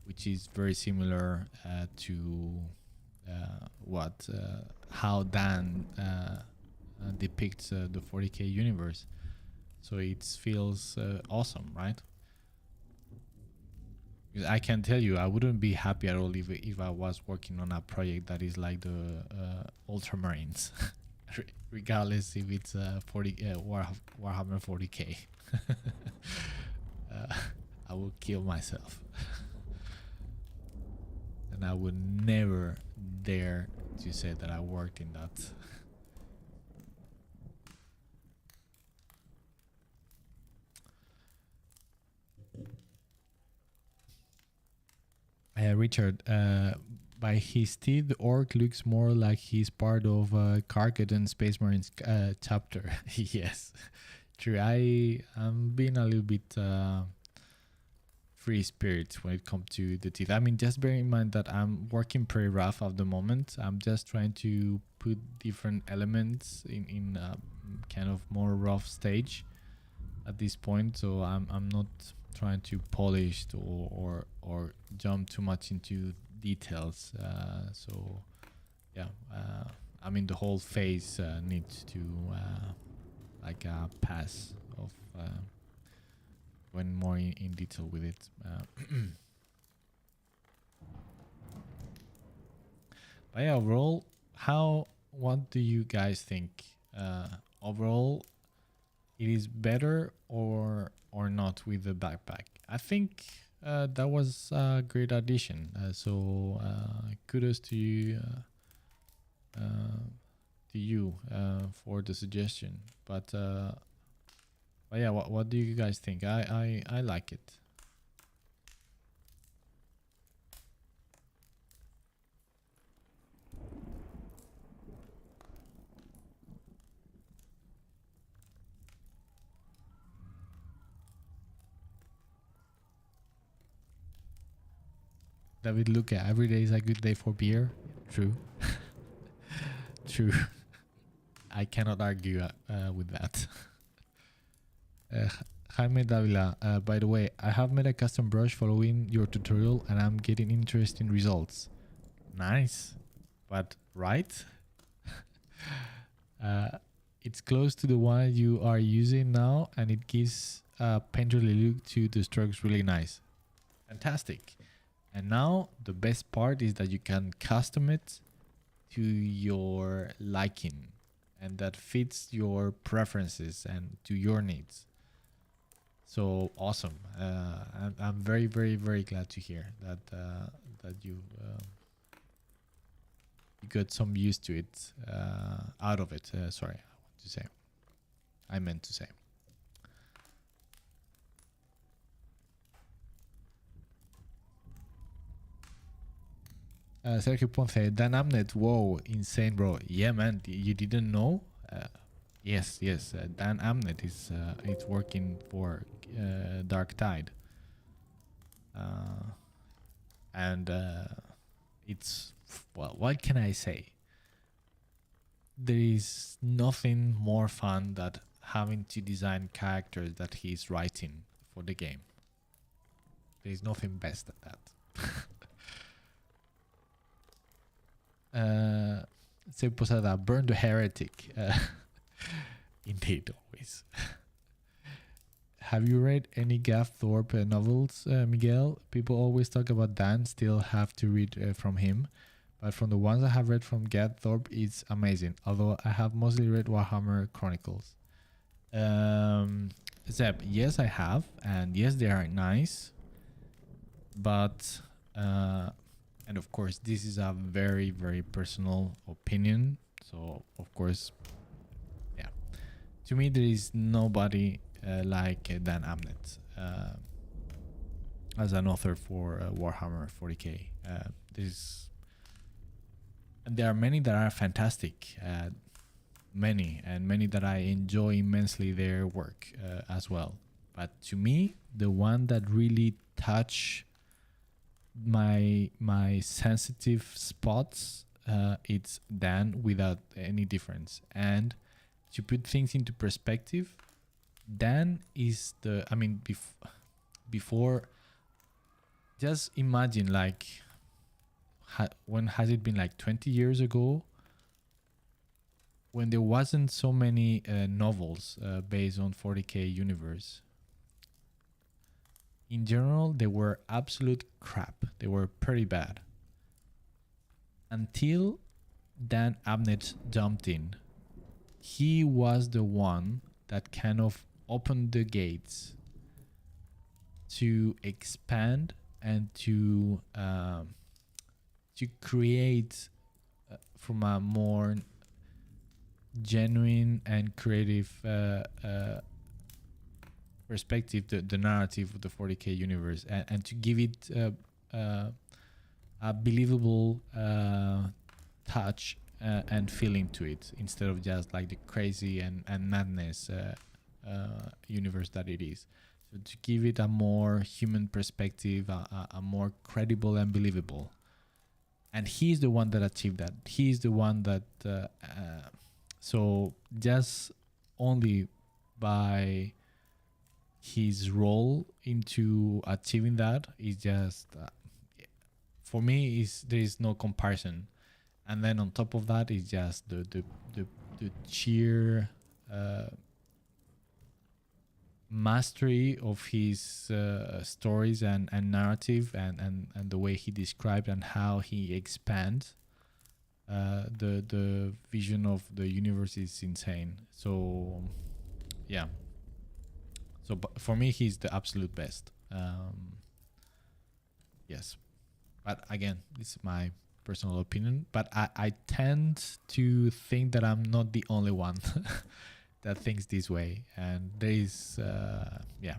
which is very similar to how Dan depicts the 40k universe. So it feels awesome, right? Because I can tell you, I wouldn't be happy at all if I was working on a project that is like the Ultramarines, regardless if it's Warhammer 40k. I would kill myself. And I would never dare to say that I worked in that. Richard, by his teeth, the orc looks more like he's part of Karkadan Space Marines chapter. Yes, true. I'm being a little bit free spirit when it comes to the teeth. I mean, just bear in mind that I'm working pretty rough at the moment. I'm just trying to put different elements in a kind of more rough stage at this point. So I'm not trying to polish or jump too much into details. So yeah, I mean, the whole face needs to like a pass of going more in detail with it. But yeah, overall, what do you guys think? Overall, it is better or not with the backpack? I think that was a great addition. So kudos to you, for the suggestion. But yeah, what do you guys think? I like it. David Luca, every day is a good day for beer. True. True. I cannot argue with that. Jaime Davila, by the way, I have made a custom brush following your tutorial and I'm getting interesting results. Nice. But right? It's close to the one you are using now and it gives a painterly look to the strokes. Really nice. Fantastic. And now the best part is that you can custom it to your liking and that fits your preferences and to your needs. So awesome. I'm very, very, very glad to hear that that you got some use to it, out of it. Sorry, I meant to say. Sergio Ponce, Dan Amnet, whoa, insane, bro. Yeah, man, you didn't know? Yes. Dan Amnet is it's working for Dark Tide, and it's, well, what can I say? There is nothing more fun than having to design characters that he's writing for the game. There is nothing best at that. Say Posada, burn the heretic. Indeed, always. Have you read any Gav Thorpe novels, Miguel? People always talk about Dan, still have to read from him. But from the ones I have read from Gav Thorpe, it's amazing. Although I have mostly read Warhammer Chronicles. Zeb, yes, I have. And yes, they are nice. But, and of course, this is a very, very personal opinion. So, of course, yeah. To me, there is nobody like Dan Amnet as an author for Warhammer 40k. There are many that are fantastic, many that I enjoy immensely their work as well. But to me, the one that really touch my sensitive spots, it's Dan, without any difference. And to put things into perspective, Dan is the, I mean, before, just imagine, like, when has it been, like 20 years ago, when there wasn't so many novels based on 40k universe. In general, they were absolute crap. They were pretty bad. Until Dan Abnett jumped in. He was the one that kind of opened the gates to expand and to create from a more genuine and creative perspective the narrative of the 40k universe, and to give it a believable touch and feeling to it, instead of just like the crazy and madness universe that it is. So to give it a more human perspective, a more credible and believable. And he's the one that achieved that. He's the one that so just only by his role into achieving that is just for me, there is no comparison. And then on top of that is just the sheer mastery of his stories and narrative, and the way he described and how he expands the vision of the universe is insane. So yeah, so for me he's the absolute best. Yes, but again, it's my personal opinion, but I tend to think that I'm not the only one that thinks this way, and there is yeah.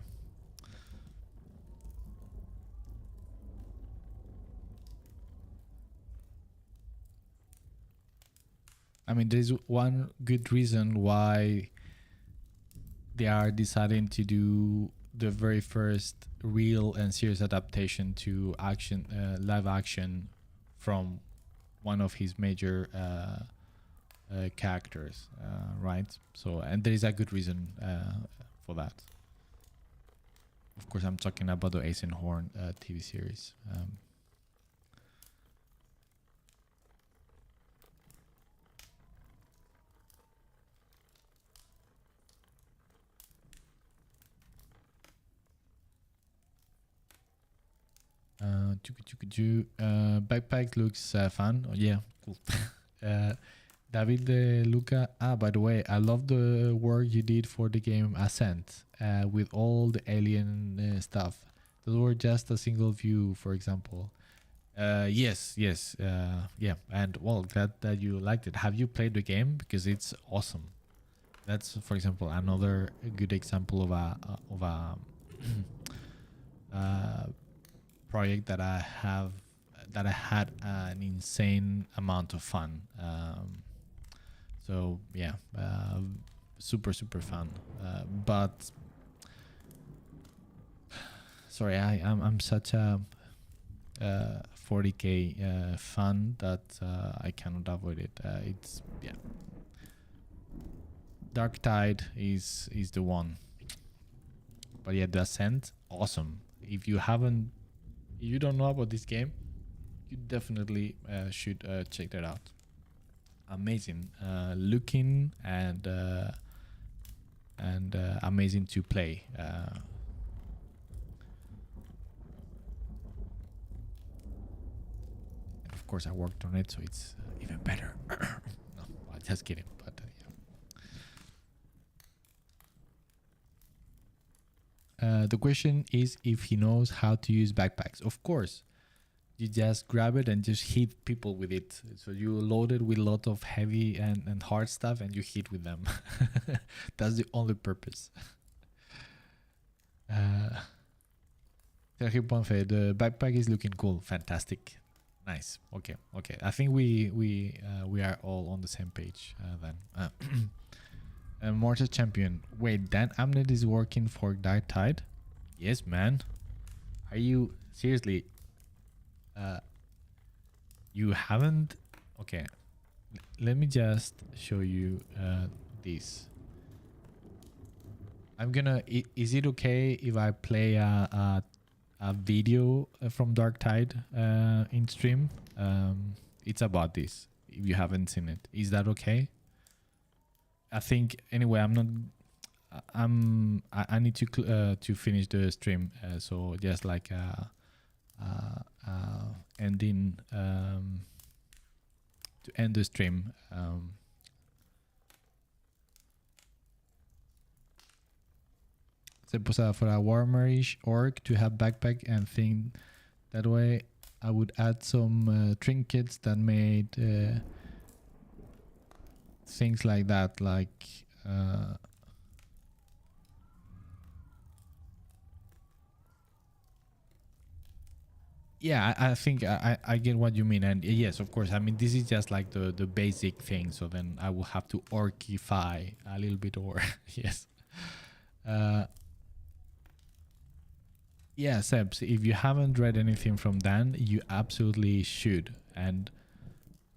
I mean, there's one good reason why they are deciding to do the very first real and serious adaptation to action, live action, from one of his major characters, right? So, and there is a good reason for that. Of course, I'm talking about the Eisenhorn TV series. Backpack looks fun. Oh, yeah, cool. David Luca. By the way, I love the work you did for the game Ascent with all the alien stuff. Those were just a single view, for example. Yes, yeah. And well, glad that you liked it. Have you played the game? Because it's awesome. That's, for example, another good example of a project that I had an insane amount of fun. So yeah, super fun. But sorry, I'm such a 40k fan that I cannot avoid it. It's yeah. Dark Tide is the one. But yeah, the Ascent, awesome. If you don't know about this game, you definitely should check that out. Amazing looking and amazing to play. Of course, I worked on it, so it's even better. No, I'm just kidding. But yeah. The question is if he knows how to use backpacks. Of course, you just grab it and just hit people with it. So you load it with a lot of heavy and hard stuff, and you hit with them. That's the only purpose. Sergio Ponce, the backpack is looking cool. Fantastic. Nice. Okay. I think we are all on the same page then. Mortar Champion. Wait, Dan Amnet is working for Dark Tide? Yes, man. Are you seriously? You haven't? Okay. Let me just show you this. I'm gonna. Is it okay if I play a video from Dark Tide in stream? It's about this. If you haven't seen it, is that okay? I think anyway. I'm not. I need to finish the stream. So just like ending to end the stream. For a warmerish orc to have backpack and thing that way, I would add some trinkets that made things like that, like yeah, I think I get what you mean, and yes, of course. I mean, this is just like the basic thing. So then I will have to orcify a little bit, or yes. Yeah, Sebs, if you haven't read anything from Dan, you absolutely should. And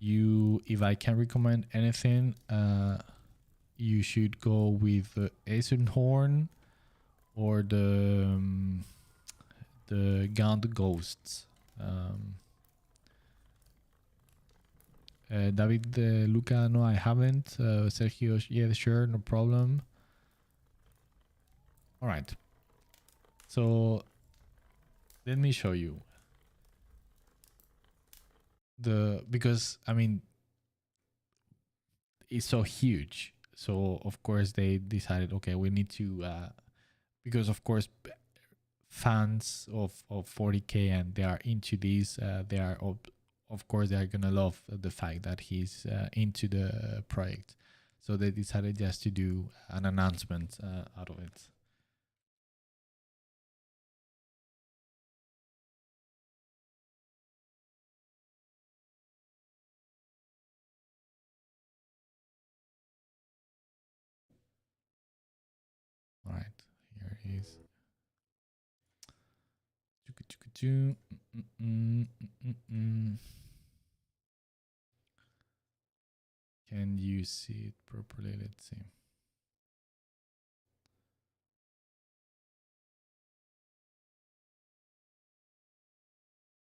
if I can recommend anything, you should go with Eisenhorn or the Gaunt Ghosts. David Luca, no, I haven't. Sergio, yeah, sure, no problem. All right. So let me show you because I mean it's so huge. So of course they decided, okay, we need to because of course fans of 40k and they are into these. They are of course they are gonna love the fact that he's into the project. So they decided just to do an announcement out of it. All right, here it is. Can you see it properly? Let's see.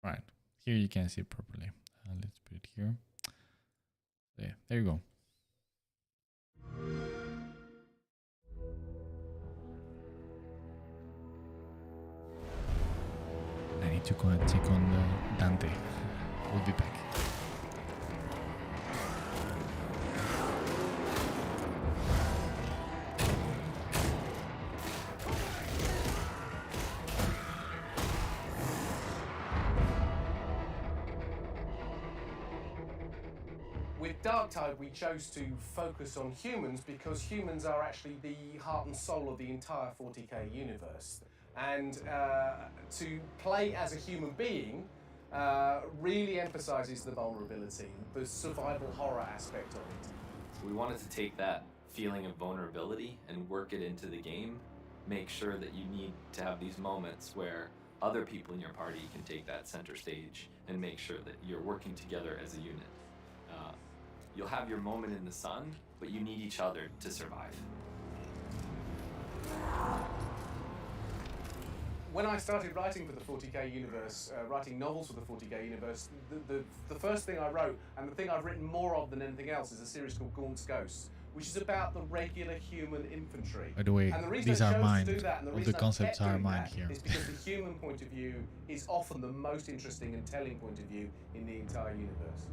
Right, here you can see it properly. Let's put it here. There you go. I need to go and check on Dante. We'll be back. With Darktide, we chose to focus on humans because humans are actually the heart and soul of the entire 40k universe. And to play as a human being really emphasizes the vulnerability, the survival horror aspect of it. So we wanted to take that feeling of vulnerability and work it into the game, make sure that you need to have these moments where other people in your party can take that center stage and make sure that you're working together as a unit. You'll have your moment in the sun, but you need each other to survive. When I started writing for the 40k universe, writing novels for the 40k universe, the first thing I wrote, and the thing I've written more of than anything else, is a series called Gaunt's Ghosts, which is about the regular human infantry. By the way, and the reason these I are chose mine. to do that, and the All reason the I concepts kept are doing mine that here. is because the human point of view is often the most interesting and telling point of view in the entire universe.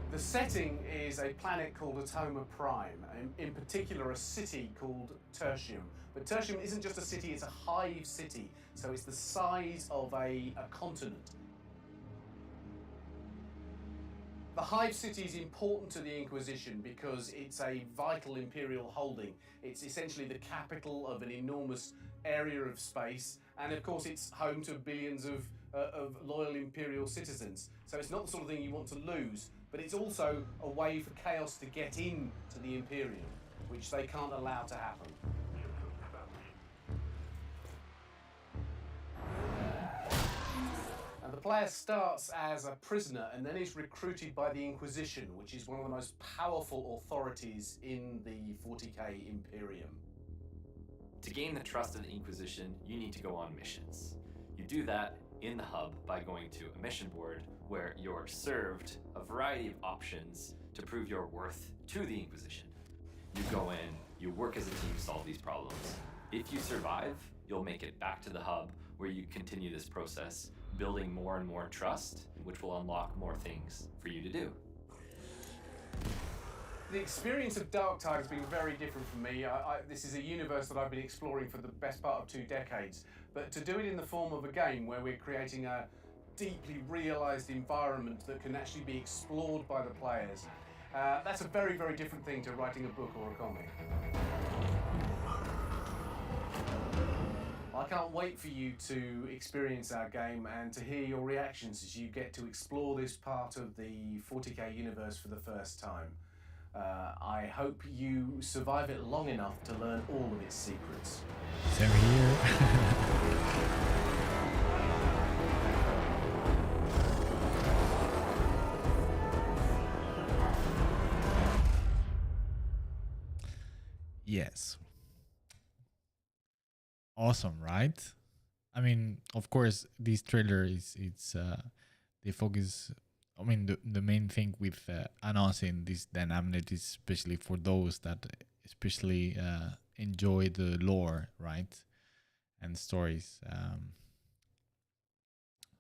The setting is a planet called Atoma Prime, and in particular a city called Tertium. But Tertium isn't just a city, it's a hive city, so it's the size of a continent. The hive city is important to the Inquisition because it's a vital imperial holding. It's essentially the capital of an enormous area of space, and of course it's home to billions of loyal imperial citizens. So it's not the sort of thing you want to lose, but it's also a way for chaos to get in to the Imperium, which they can't allow to happen. And the player starts as a prisoner and then is recruited by the Inquisition, which is one of the most powerful authorities in the 40k Imperium. To gain the trust of the Inquisition, you need to go on missions. You do that in the hub by going to a mission board where you're served a variety of options to prove your worth to the Inquisition. You go in, you work as a team to solve these problems. If you survive, you'll make it back to the hub where you continue this process, building more and more trust, which will unlock more things for you to do. The experience of Darktide has been very different for me. This is a universe that I've been exploring for the best part of 2 decades, but to do it in the form of a game where we're creating a deeply realised environment that can actually be explored by the players, that's a very, very different thing to writing a book or a comic. I can't wait for you to experience our game and to hear your reactions as you get to explore this part of the 40k universe for the first time. I hope you survive it long enough to learn all of its secrets. Same here. Yes. Awesome, right? I mean, of course, this trailer it's they focus. I mean, the main thing with announcing this dynamic is especially for those that especially enjoy the lore, right, and stories.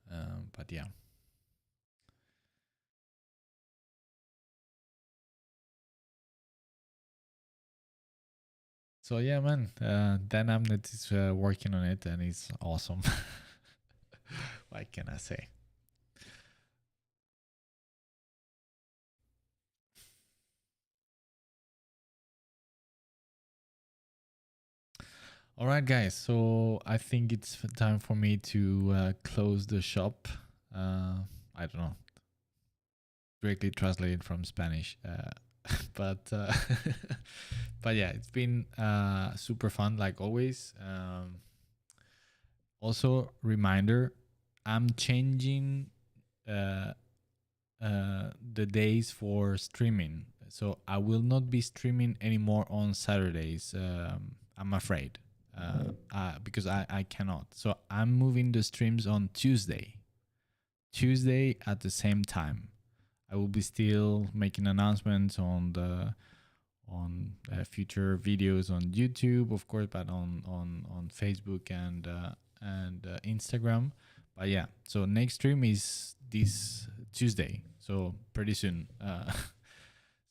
But yeah. So yeah, man, Dan Amnet is working on it, and it's awesome. What can I say? All right, guys. So I think it's time for me to close the shop. I don't know. Directly translated from Spanish. but but yeah, it's been super fun like always. Also, reminder, I'm changing the days for streaming, so I will not be streaming anymore on Saturdays. I'm afraid, because I cannot. So I'm moving the streams on Tuesday at the same time. I will be still making announcements on future videos on YouTube, of course, but on Facebook and Instagram. But yeah, so next stream is this Tuesday, so pretty soon.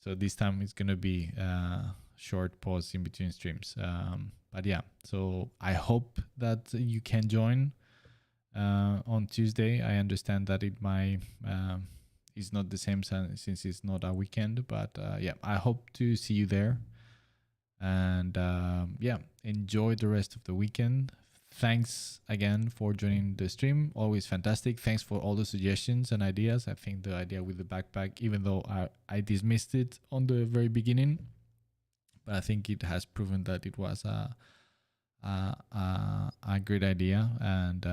So this time it's gonna be short pause in between streams. But yeah, so I hope that you can join on Tuesday. I understand that it might is not the same since it's not a weekend, but yeah, I hope to see you there. And yeah, enjoy the rest of the weekend. Thanks again for joining the stream. Always fantastic. Thanks for all the suggestions and ideas. I think the idea with the backpack, even though I dismissed it on the very beginning, but I think it has proven that it was a great idea. And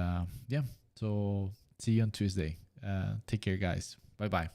yeah, so see you on Tuesday. Take care, guys. Bye bye.